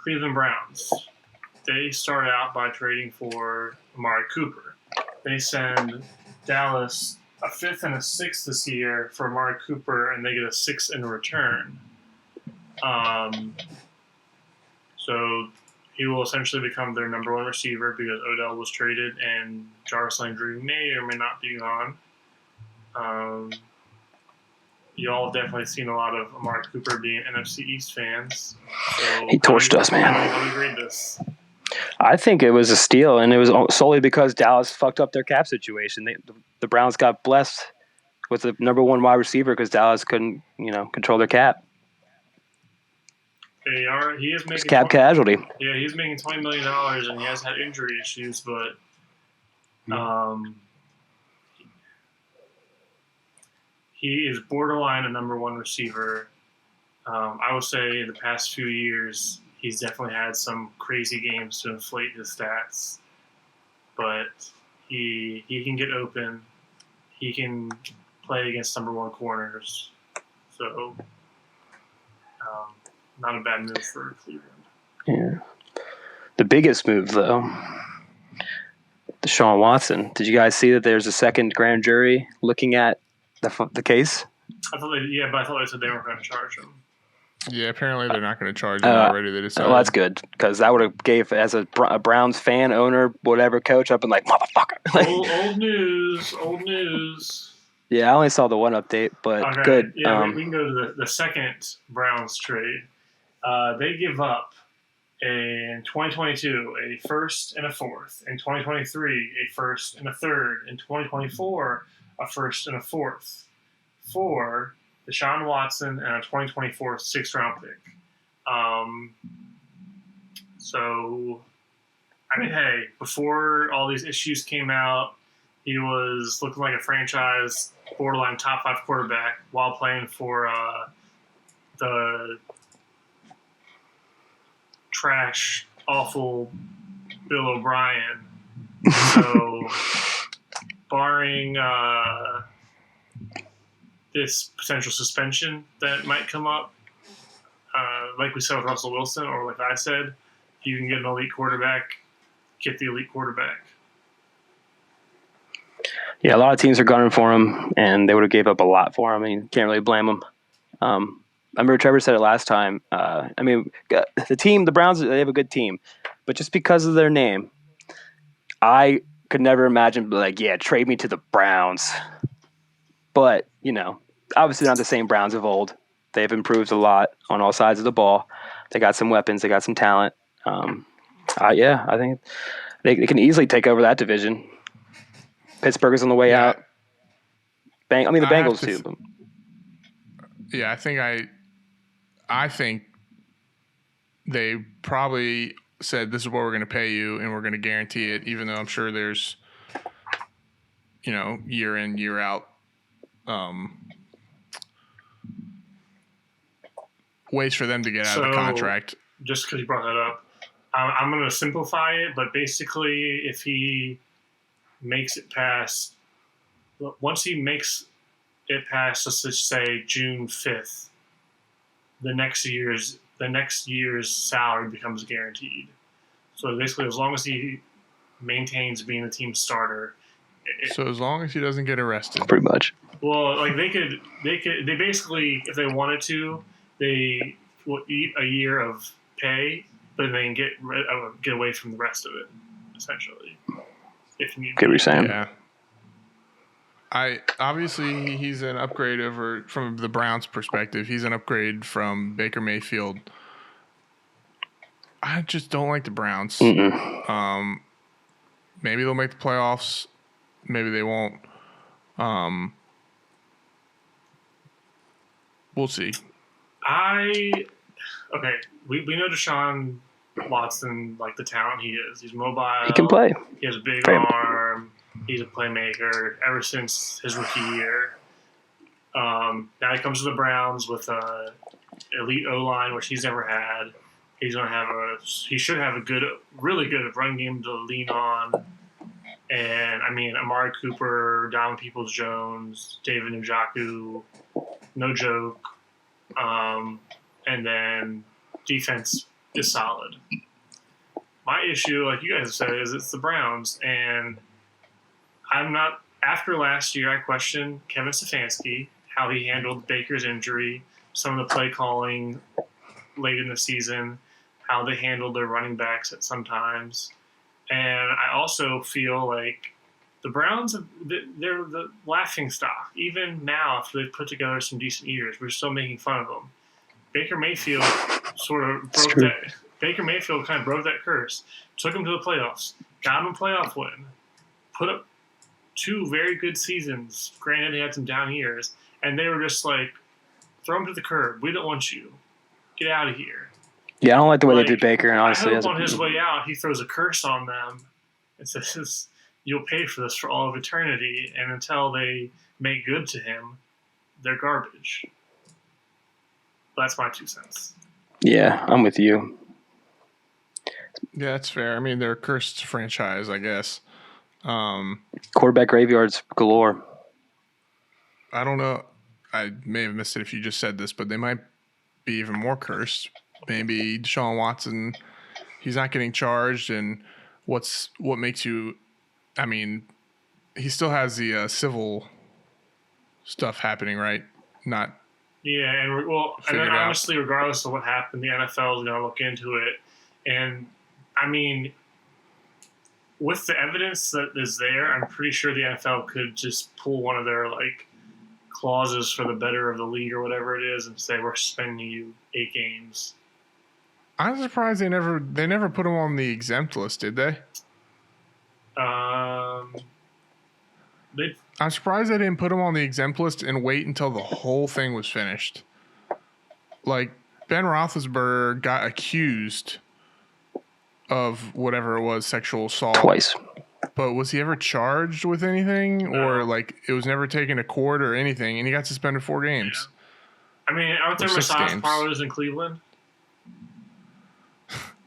Cleveland Browns. They start out by trading for Amari Cooper. They send Dallas a 5th and a 6th this year for Amari Cooper, and they get a 6th in return. So he will essentially become their number 1 receiver because Odell was traded and Jarvis Landry may or may not be gone. You all have definitely seen a lot of Amari Cooper being NFC East fans. So he torched us, man. How do you grade this? I think it was a steal, and it was solely because Dallas fucked up their cap situation. The Browns got blessed with the number 1 wide receiver because Dallas couldn't, control their cap. He is making cap casualty. Yeah, he's making $20 million, and he has had injury issues, but he is borderline a number 1 receiver. I would say in the past few years, he's definitely had some crazy games to inflate his stats, but he can get open. He can play against number 1 corners, so not a bad move for Cleveland. Yeah. The biggest move, though, Deshaun Watson. Did you guys see that there's a second grand jury looking at the case? I thought they said they weren't going to charge him. Yeah, apparently they're not going to charge him already. They decided. Well, that's good, because that would have gave, as a Browns fan, owner, whatever, coach, I've been like, motherfucker. Old news. Yeah, I only saw the one update, but okay. Good. Yeah, we can go to the second Browns trade. They give up in 2022 a 1st and a 4th. In 2023, a 1st and a 3rd. In 2024, a 1st and a 4th for Deshaun Watson and a 2024 6th-round pick. Hey, before all these issues came out, he was looking like a franchise borderline top 5 quarterback while playing for the trash, awful Bill O'Brien. So, barring this potential suspension that might come up, like we said with Russell Wilson, or like I said, if you can get an elite quarterback, get the elite quarterback. Yeah, a lot of teams are gunning for him, and they would have gave up a lot for him. I mean, can't really blame them. I remember Trevor said it last time. The Browns, they have a good team, but just because of their name, I could never imagine, trade me to the Browns. But, obviously not the same Browns of old. They've improved a lot on all sides of the ball. They got some weapons. They got some talent. I think they can easily take over that division. Pittsburgh is on the way out. The Bengals too. Yeah, I think they probably said this is what we're going to pay you, and we're going to guarantee it, even though I'm sure there's, year in, year out ways for them to get out of the contract. Just because you brought that up, I'm going to simplify it, but basically if he makes it past, once he makes it past, let's just say June 5th, the next year's salary becomes guaranteed. So basically, as long as he maintains being the team starter. So as long as he doesn't get arrested. Pretty much. Well, they basically, if they wanted to, they will eat a year of pay, but they can get away from the rest of it, essentially. if need Get what be. you're saying. Yeah. Obviously he's an upgrade over from the Browns' perspective. He's an upgrade from Baker Mayfield. I just don't like the Browns. Maybe they'll make the playoffs. Maybe they won't. We'll see. We know Deshaun Watson, like the talent he is. He's mobile. He can play. He has a big Fair. arm. He's a playmaker ever since his rookie year. Now he comes to the Browns with a elite O-line, which he's never had. He should have a really good run game to lean on. And I mean, Amari Cooper, Donovan Peoples-Jones, David Njoku, no joke. And then defense is solid. My issue, like you guys have said, is it's the Browns, and I'm not. After last year, I questioned Kevin Stefanski, how he handled Baker's injury, some of the play calling late in the season, how they handled their running backs at sometimes. And I also feel like the Browns, they're the laughing stock. Even now, after they've put together some decent years, we're still making fun of them. Baker Mayfield Baker Mayfield kind of broke that curse, took him to the playoffs, got him a playoff win, put up 2 very good seasons. Granted, they had some down years, and they were just like, throw him to the curb. We don't want you. Get out of here. Yeah, I don't like the way they did Baker, and honestly, I hope on his way out, he throws a curse on them and says, you'll pay for this for all of eternity, and until they make good to him, they're garbage. That's my 2 cents. Yeah, I'm with you. Yeah, that's fair. I mean, they're a cursed franchise, I guess. Quarterback graveyards galore. I don't know. I may have missed it if you just said this, but they might be even more cursed. Maybe Deshaun Watson, he's not getting charged, and what makes you? I mean, he still has the civil stuff happening, right? Not. Yeah, and then honestly, regardless of what happened, the NFL is going to look into it, and I mean, with the evidence that is there, I'm pretty sure the NFL could just pull one of their clauses for the better of the league or whatever it is, and say we're suspending you 8 games. I'm surprised they never put him on the exempt list, did they? I'm surprised they didn't put him on the exempt list and wait until the whole thing was finished. Like, Ben Roethlisberger got accused of whatever it was, sexual assault. Twice. But was he ever charged with anything? No. Or, it was never taken to court or anything, and he got suspended 4 games. Yeah. I mean, aren't there massage parlors in Cleveland?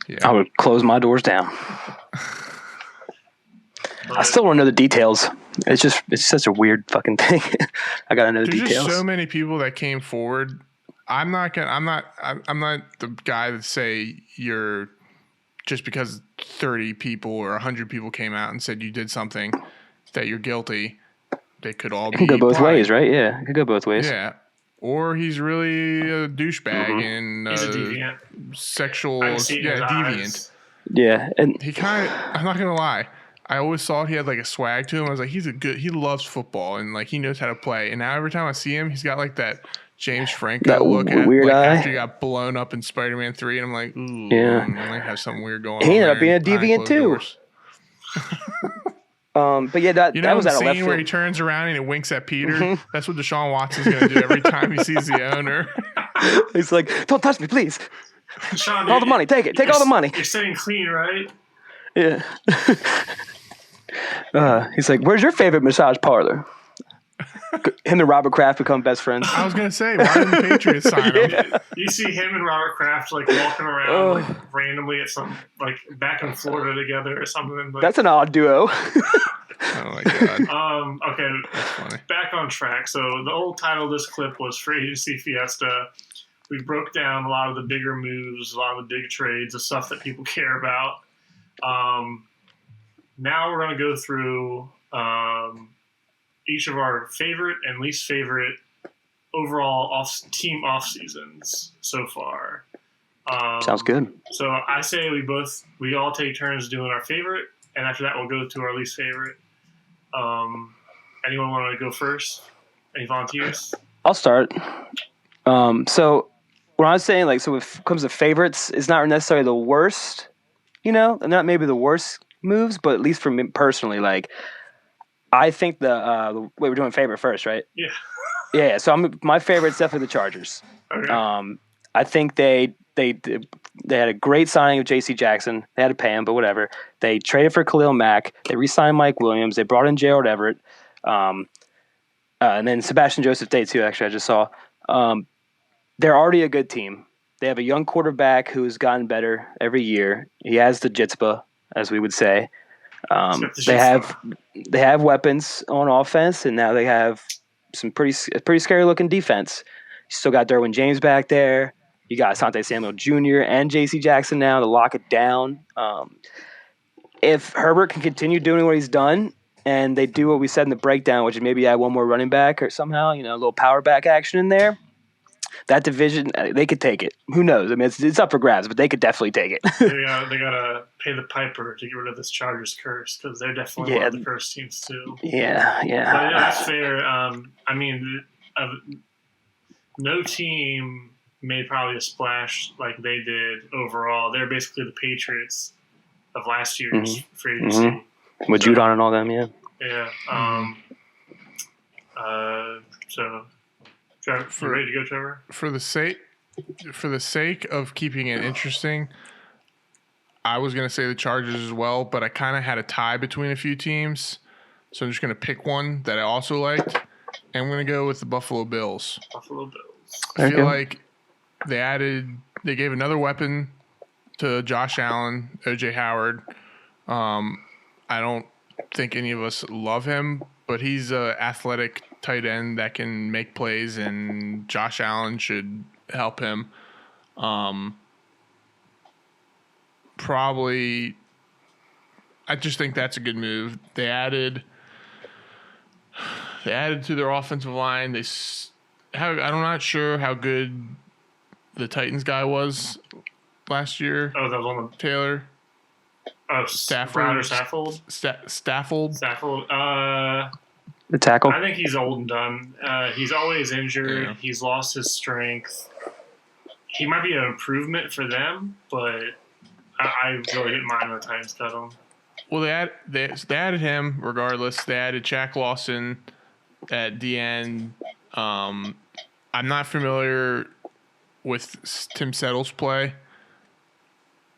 Yeah. I would close my doors down. I still don't know the details. It's such a weird fucking thing. I gotta know the details. There's just so many people that came forward. I'm not the guy that say you're just because 30 people or 100 people came out and said you did something that you're guilty. They could all be. It could go both ways, right? Yeah, it could go both ways. Yeah. Or he's really a douchebag and he's a deviant. Sexual, deviant. Eyes. Yeah, and he I'm not gonna lie. I always thought he had a swag to him. I was like, he loves football and he knows how to play. And now every time I see him, he's got that James Franco that look weird eye. After he got blown up in Spider-Man 3, and I'm like, ooh, yeah, I might have something weird going on. He ended up being a deviant too. But yeah, that was out of left field. Where he turns around and he winks at Peter. Mm-hmm. That's what Deshaun Watson's going to do every time he sees the owner. He's like, "Don't touch me, please. Deshaun, all the money, take it. Take all the money." You're staying clean, right? Yeah. He's like, "Where's your favorite massage parlor?" Him and Robert Kraft become best friends. I was going to say, why didn't the Patriots sign him? You see him and Robert Kraft walking around randomly at some back in Florida together or something. That's an odd duo. Oh my god. Okay. That's funny. Back on track. So the old title of this clip was Free Agency Fiesta. We broke down a lot of the bigger moves, a lot of the big trades, the stuff that people care about. Now we're going to go through each of our favorite and least favorite overall team off seasons so far. Sounds good. So I say we all take turns doing our favorite and after that we'll go to our least favorite. Anyone want to go first? Any volunteers? I'll start. So what I was saying, like, so when it comes to favorites, it's not necessarily the worst, and not maybe the worst moves, but at least for me personally, like, I think wait, we're doing favorite first, right? Yeah. Yeah. So my favorite's definitely the Chargers. Okay. I think they had a great signing of J.C. Jackson. They had to pay him, but whatever. They traded for Khalil Mack. They re-signed Mike Williams. They brought in Gerald Everett. And then Sebastian Joseph Day, too, actually, I just saw. They're already a good team. They have a young quarterback who's gotten better every year. He has the jitzpah, as we would say. They have weapons on offense, and now they have some pretty scary-looking defense. You still got Derwin James back there. You got Asante Samuel Jr. and J.C. Jackson now to lock it down. If Herbert can continue doing what he's done, and they do what we said in the breakdown, which is maybe add one more running back or somehow, a little power back action in there, that division, they could take it. Who knows? I mean, it's up for grabs, but they could definitely take it. they gotta pay the piper to get rid of this Chargers curse because they're definitely one of the first teams too. Yeah. But yeah, that's fair. I mean, no team made probably a splash like they did overall. They're basically the Patriots of last year's free agency. With Judon and all them, yeah. Yeah. So, Trevor, you ready to go, Trevor? For the sake of keeping it interesting, I was going to say the Chargers as well, but I kind of had a tie between a few teams, so I'm just going to pick one that I also liked, and I'm going to go with the Buffalo Bills. Buffalo Bills. I feel like they gave another weapon to Josh Allen, O.J. Howard. I don't think any of us love him, but he's an athletic tight end that can make plays, and Josh Allen should help him. Probably, I just think that's a good move. They added to their offensive line. I'm not sure how good the Titans guy was last year. Oh, that was on the Taylor. Oh, Stafford. Staffold. The tackle. I think he's old and done. He's always injured. Yeah. He's lost his strength. He might be an improvement for them, but I really didn't mind when the Titans cut him. Well, they added him regardless. They added Shaq Lawson at the end. I'm not familiar with Tim Settle's play.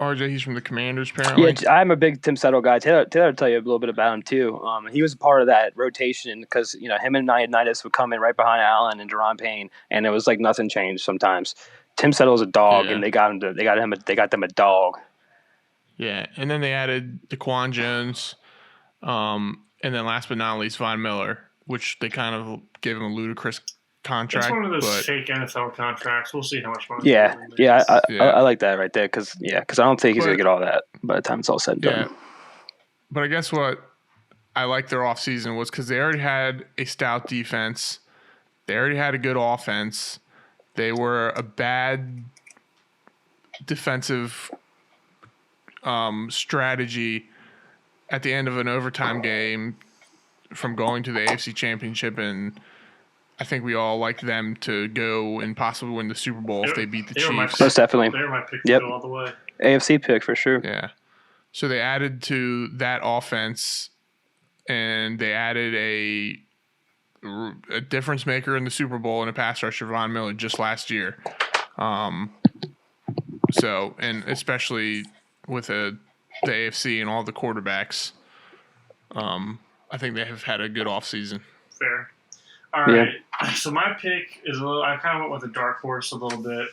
RJ, he's from the Commanders, apparently. Yeah, I'm a big Tim Settle guy. Taylor will tell you a little bit about him, too. He was a part of that rotation because, him and Ioannidis would come in right behind Allen and Deron Payne, and it was like nothing changed sometimes. Tim Settle's a dog, and they got them a dog. Yeah, and then they added Daquan Jones, and then last but not least, Von Miller, which they kind of gave him a ludicrous contract. It's one of those fake NFL contracts. We'll see how much money. Yeah, I like that right there because I don't think he's going to get all that by the time it's all said and done. But I guess what I liked their offseason was because they already had a stout defense. They already had a good offense. They were a bad defensive strategy at the end of an overtime game from going to the AFC Championship, and I think we all like them to go and possibly win the Super Bowl if they beat the Chiefs. Most definitely. They're my pick to go all the way. AFC pick for sure. Yeah. So they added to that offense, and they added a difference maker in the Super Bowl and a pass rusher, Von Miller, just last year. So, and especially with the AFC and all the quarterbacks, I think they have had a good offseason. Fair. All right. Yeah. So my pick is I kind of went with a dark horse a little bit,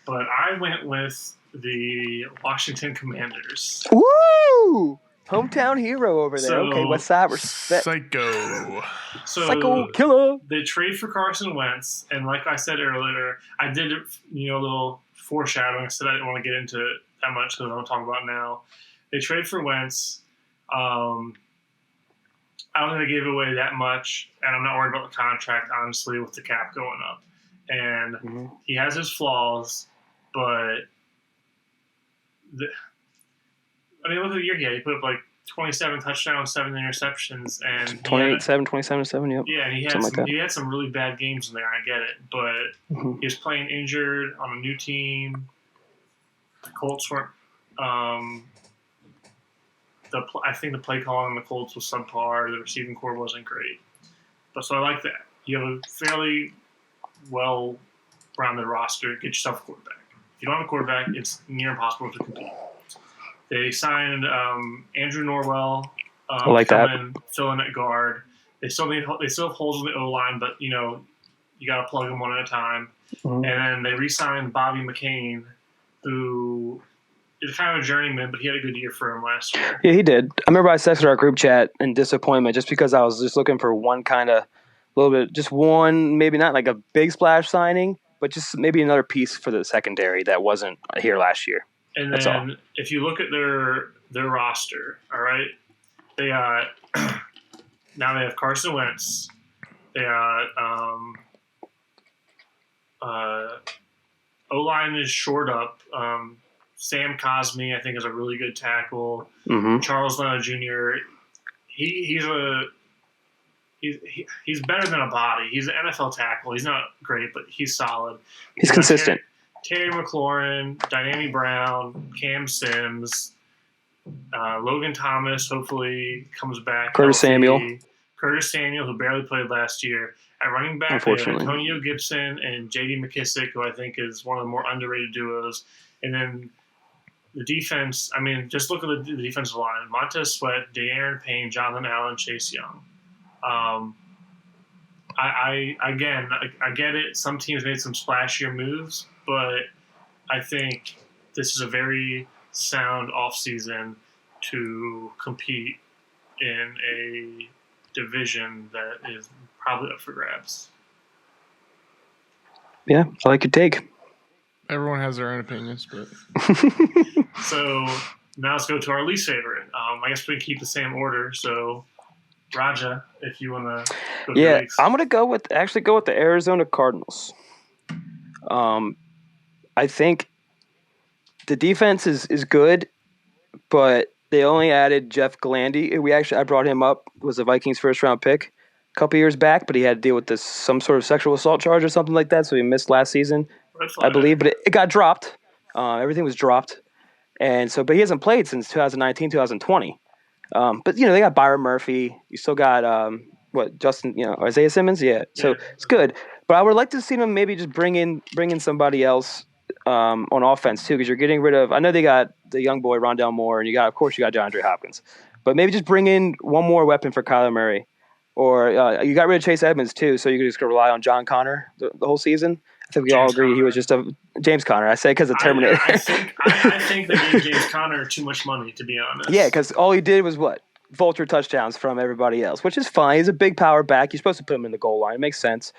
but I went with the Washington Commanders. Woo! Hometown hero over there. So, okay, what's that? Respect. Psycho killer. They trade for Carson Wentz, and like I said earlier, I did a little foreshadowing. I said I didn't want to get into it that much because I'm going to talk about now. They trade for Wentz. I don't think they gave away that much, and I'm not worried about the contract, honestly, with the cap going up. And he has his flaws, but look at the year he had. He put up like 27 touchdowns, 7 interceptions, and 27-7, yep. Yeah, and he had some really bad games in there. I get it, but he was playing injured on a new team. The Colts weren't. I think the play calling on the Colts was subpar. The receiving core wasn't great, but so I like that. You have a fairly well-rounded roster. Get yourself a quarterback. If you don't have a quarterback, it's near impossible to compete. They signed Andrew Norwell. I like that. Fill in at guard. They still have holes in the O-line, but you got to plug them one at a time. And then they re-signed Bobby McCain, who is kind of a journeyman, but he had a good year for him last year. Yeah, he did. I remember I texted our group chat in disappointment just because I was just looking for one kind of little bit, just one, maybe not like a big splash signing, but just maybe another piece for the secondary that wasn't here last year. And then if you look at their roster, all right, they got now they have Carson Wentz. They got O-line is shored up. Sam Cosmi, I think, is a really good tackle. Charles Leno Jr. He's better than a body. He's an NFL tackle. He's not great, but he's solid. He's consistent. Terry McLaurin, Dynami Brown, Cam Sims, Logan Thomas hopefully comes back. Curtis Samuel, who barely played last year. At running back, they have Antonio Gibson and J.D. McKissick, who I think is one of the more underrated duos. And then the defense, I mean, just look at the defensive line. Montez Sweat, De'Aaron Payne, Jonathan Allen, Chase Young. I get it. Some teams made some splashier moves, but I think this is a very sound offseason to compete in a division that is probably up for grabs. Yeah, I like your take. Everyone has their own opinions, but so now let's go to our least favorite. I guess we can keep the same order. So, Raja, if you want to go to I'm going to go with the Arizona Cardinals. I think the defense is good, but they only added Jeff Gladney. I brought him up. Was a Vikings first round pick a couple years back, but he had to deal with some sort of sexual assault charge or something like that, so he missed last season, I believe. But it got dropped. Everything was dropped, but he hasn't played since 2019, 2020. But they got Byron Murphy. You still got Justin, Isaiah Simmons. Yeah, so it's good. But I would like to see them maybe just bring in somebody else on offense too, because you're getting rid of. I know they got the young boy Rondell Moore, and you got DeAndre Hopkins. But maybe just bring in one more weapon for Kyler Murray, or you got rid of Chase Edmonds too, so you could just rely on John Connor the whole season. I think we all agree he was just a James Conner. I say because of Terminator. I think they gave James Conner too much money, to be honest. Yeah, because all he did was vulture touchdowns from everybody else, which is fine. He's a big power back. You're supposed to put him in the goal line. It makes sense.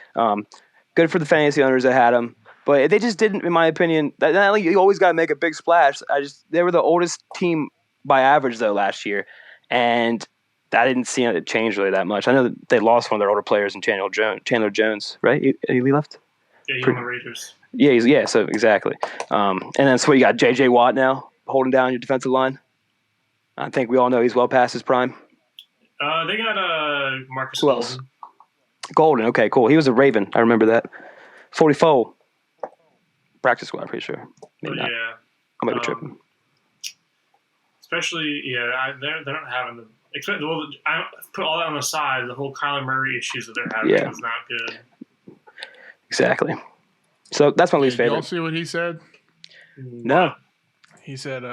Good for the fantasy owners that had him. But they just didn't, in my opinion. You always got to make a big splash. They were the oldest team by average, though, last year. And I didn't see it change really that much. I know that they lost one of their older players in Chandler Jones, right? He left? Yeah, he's on the Raiders. Yeah, so exactly. And then you got J.J. Watt now holding down your defensive line. I think we all know he's well past his prime. They got Marcus Who else? Golden, okay, cool. He was a Raven. I remember that. 44. Practice squad, pretty sure. Maybe not. Yeah. I might be tripping. Especially, they're not having the. I put all that on the side. The whole Kyler Murray issues that they're having is not good. Exactly. So that's my least favorite. Y'all see what he said? No. He said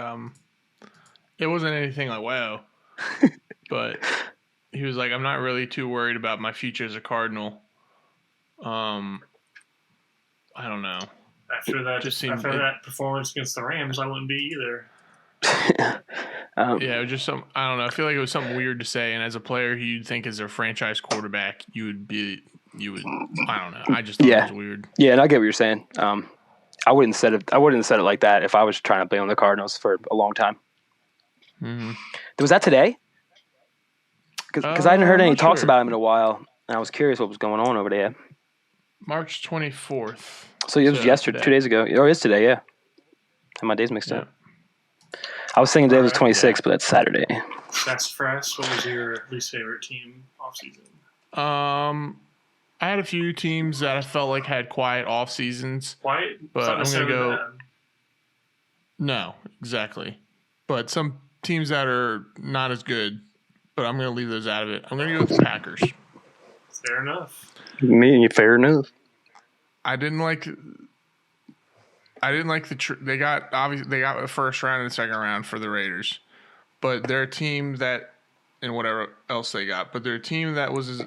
it wasn't anything like wow, but he was like, I'm not really too worried about my future as a Cardinal. I don't know. After that performance against the Rams, I wouldn't be either. Yeah, just some. I don't know. I feel like it was something weird to say, and as a player who you'd think is their franchise quarterback, you would. I don't know. I just thought it was weird. Yeah, and I get what you're saying. I wouldn't have said it like that if I was trying to play on the Cardinals for a long time. Mm-hmm. Was that today? Because I hadn't heard any talks about him in a while, and I was curious what was going on over there. March 24th. So it was yesterday, today. 2 days ago. Or it is today, yeah. And my days mixed up. I was thinking today was Alright, 26, but that's Saturday. That's fresh. What was your least favorite team offseason? I had a few teams that I felt like had quiet off seasons. Quiet? But I'm gonna go. Bad. No, exactly. But some teams that are not as good, but I'm gonna leave those out of it. I'm gonna go with the Packers. Fair enough. Fair enough. I didn't like they got a first round and a second round for the Raiders, but they're a team that, and whatever else they got, but they're a team that was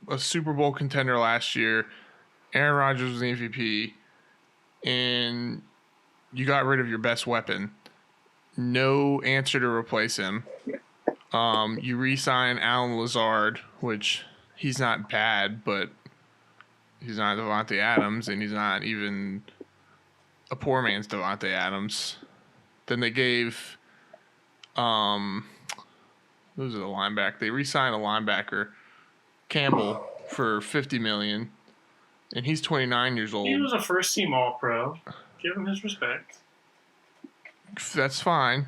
a Super Bowl contender last year. Aaron Rodgers was the MVP, and you got rid of your best weapon. No answer to replace him. You re-sign Alan Lazard, which he's not bad, but he's not Davante Adams, and he's not even a poor man's Davante Adams. Then they gave, who's the linebacker? They re-signed a linebacker, Campbell, for $50 million, and he's 29 years old. He was a first-team All-Pro. Give him his respect. That's fine,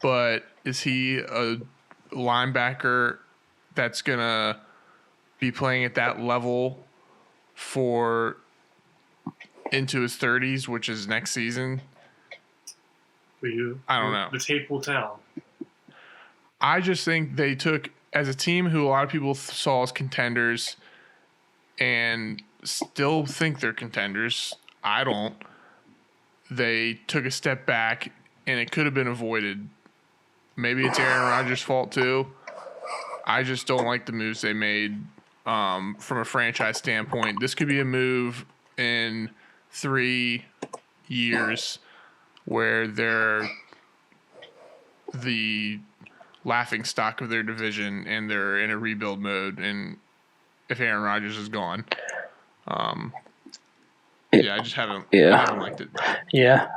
but is he a linebacker that's gonna be playing at that level for into his 30s, which is next season? I don't know. The tape will tell. I just think they took, as a team who a lot of people saw as contenders and still think they're contenders. I don't. They took a step back, and it could have been avoided. Maybe it's Aaron Rodgers' fault too. I just don't like the moves they made from a franchise standpoint. This could be a move in 3 years where they're the laughing stock of their division and they're in a rebuild mode. And if Aaron Rodgers is gone, I just haven't. Yeah. I haven't liked it. Yeah.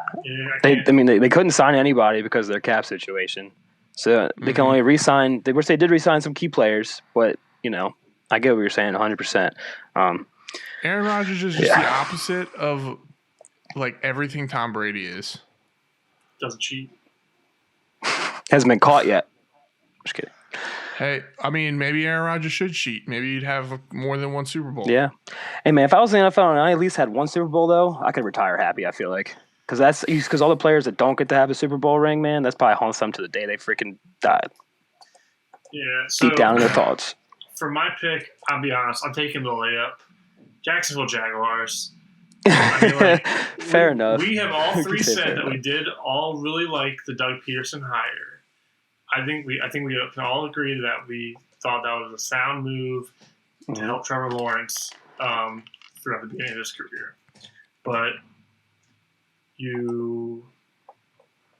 They couldn't sign anybody because of their cap situation. So they can only re-sign. They did re-sign some key players, but I get what you're saying 100%. Aaron Rodgers is just the opposite of like everything Tom Brady is. Doesn't cheat. Hasn't been caught yet. Just kidding. Hey, I mean, maybe Aaron Rodgers should cheat. Maybe you'd have more than one Super Bowl. Yeah. Hey, man, if I was in the NFL and I at least had one Super Bowl, though, I could retire happy, I feel like. Because all the players that don't get to have a Super Bowl ring, man, that's probably haunts them to the day they freaking died. Yeah. So deep down in their thoughts. For my pick, I'll be honest, I'm taking the layup. Jacksonville Jaguars. I mean, Fair enough. We have all three said that we did all really like the Doug Peterson hire. I think we can all agree that we thought that was a sound move to help Trevor Lawrence throughout the beginning of his career. But you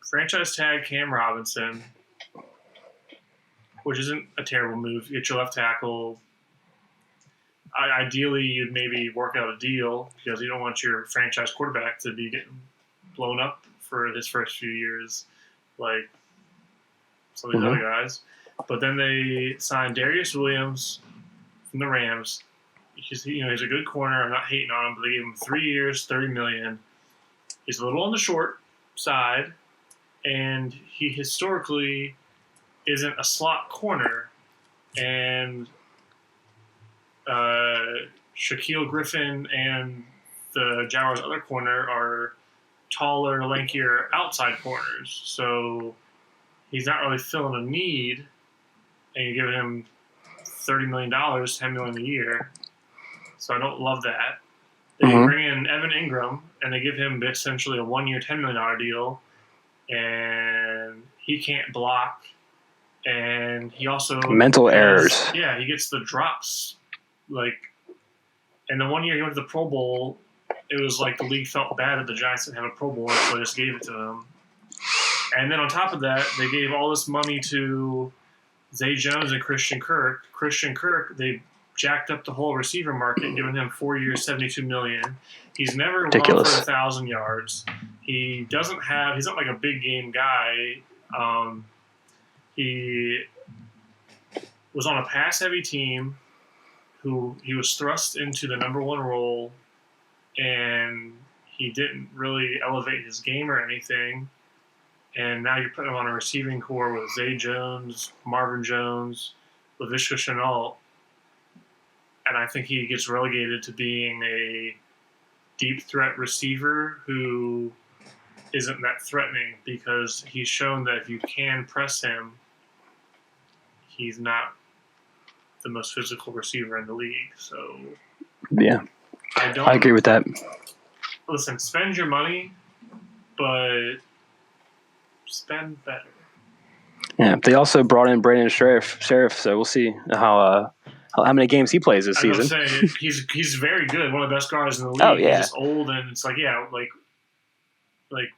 franchise tag Cam Robinson, which isn't a terrible move. You get your left tackle. Ideally, you'd maybe work out a deal because you don't want your franchise quarterback to be getting blown up for his first few years, like some of these other guys. But then they signed Darius Williams from the Rams. He's a good corner. I'm not hating on him, but they gave him 3 years, $30 million. He's a little on the short side, and he historically isn't a slot corner. And Shaquille Griffin and the Jaguars' other corner are taller, lankier outside corners. So he's not really filling a need, and you're giving him $30 million, $10 million a year. So I don't love that. They bring in Evan Ingram, and they give him essentially a 1 year, $10 million deal, and he can't block. And he also mental errors. Yeah, he gets the drops. And the 1 year he went to the Pro Bowl, it was like the league felt bad that the Giants didn't have a Pro Bowler, so they just gave it to him. And then on top of that, they gave all this money to Zay Jones and Christian Kirk. Christian Kirk, they jacked up the whole receiver market, giving him 4 years, $72 million. He's never run for 1,000 yards. He's not like a big game guy. He was on a pass-heavy team who he was thrust into the number one role, and he didn't really elevate his game or anything. and now you're putting him on a receiving core with Zay Jones, Marvin Jones, Laviska Shenault, and I think he gets relegated to being a deep threat receiver who isn't that threatening because he's shown that if you can press him, he's not the most physical receiver in the league. So yeah, I agree with that. Listen, spend your money, but spend better. Yeah, they also brought in Brandon Sheriff, so we'll see how many games he plays this season. I was saying, he's very good, one of the best guards in the league. Oh, yeah. He's just old, and it's like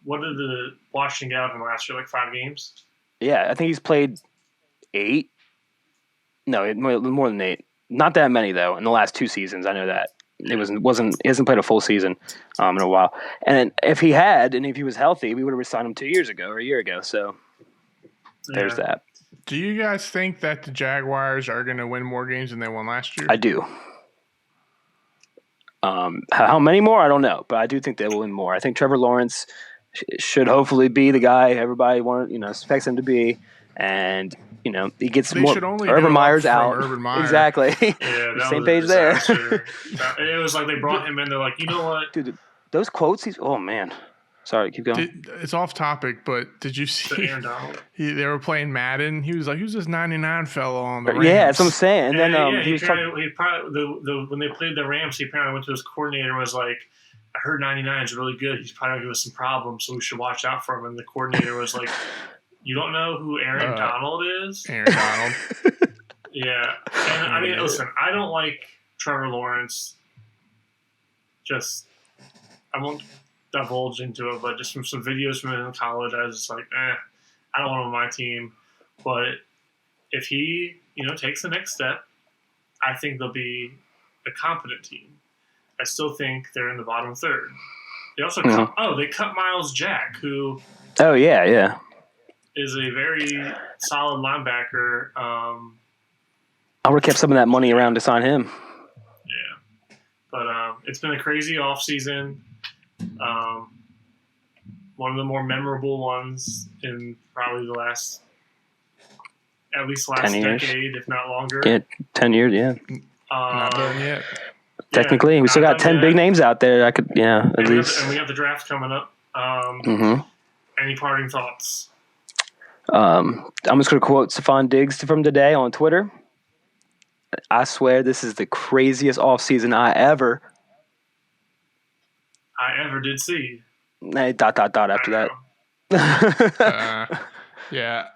what did the Washington get out of him last year? Like 5 games? Yeah, I think he's played 8. No, more than 8. Not that many though. In the last 2 seasons, I know that it wasn't. He hasn't played a full season in a while. And if he had, and if he was healthy, we would have signed him 2 years ago or a year ago. So there's that. Do you guys think that the Jaguars are going to win more games than they won last year? I do. How many more? I don't know, but I do think they will win more. I think Trevor Lawrence should hopefully be the guy everybody expects him to be, and he gets more. Urban Meyer's out. Urban Meyer. Exactly. Yeah, same page there. It was like they brought him in. They're like, you know what, dude? Those quotes. Oh man. Sorry, keep going. It's off topic, but did you see? Aaron Donald. They were playing Madden. He was like, "Who's this 99 fellow on the Rams?" Yeah, that's what I'm saying. And then he probably when they played the Rams, he apparently went to his coordinator and was like, "I heard 99 is really good. He's probably gonna give us some problems, so we should watch out for him." And the coordinator was like, "You don't know who Aaron Donald is?" Aaron Donald. Yeah, and I mean, listen, I don't like Trevor Lawrence. I won't divulge into it, but just from some videos from him in college, I was just like, I don't want him on my team. But if he, takes the next step, I think they'll be a competent team. I still think they're in the bottom third. They also they cut Miles Jack, who is a very solid linebacker. I would have kept some of that money around to sign him. Yeah, but it's been a crazy offseason. One of the more memorable ones in probably at least the last decade, if not longer. Yeah, 10 years, yeah. Not done yet. Technically, we still got 10 big names out there. At least. And we have the draft coming up. Any parting thoughts? I'm just going to quote Stephon Diggs from today on Twitter. I swear this is the craziest offseason I ever did see. Hey, ... after that. Yeah.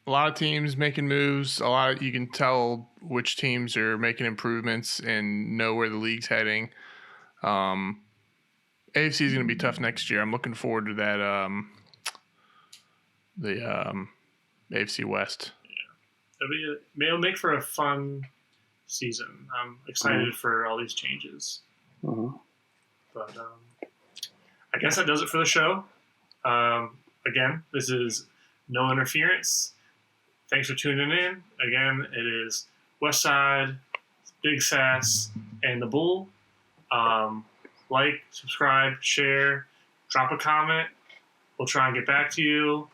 A lot of teams making moves. You can tell which teams are making improvements and know where the league's heading. AFC is going to be tough next year. I'm looking forward to that. The AFC West. Yeah, it'll make for a fun season. I'm excited for all these changes. But I guess that does it for the show. Again, this is No Interference. Thanks for tuning in. Again, it is Westside, Big Sass, and the Bull. Like, subscribe, share, drop a comment. We'll try and get back to you.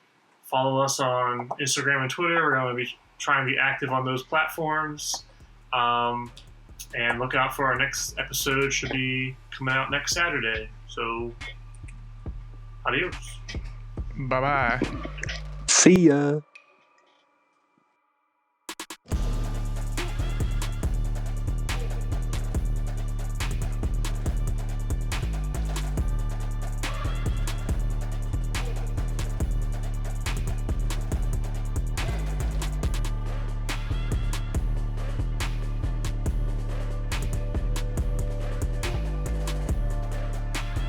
Follow us on Instagram and Twitter. We're going to be trying to be active on those platforms. And look out for our next episode. Should be coming out next Saturday. So, adios. Bye-bye. See ya.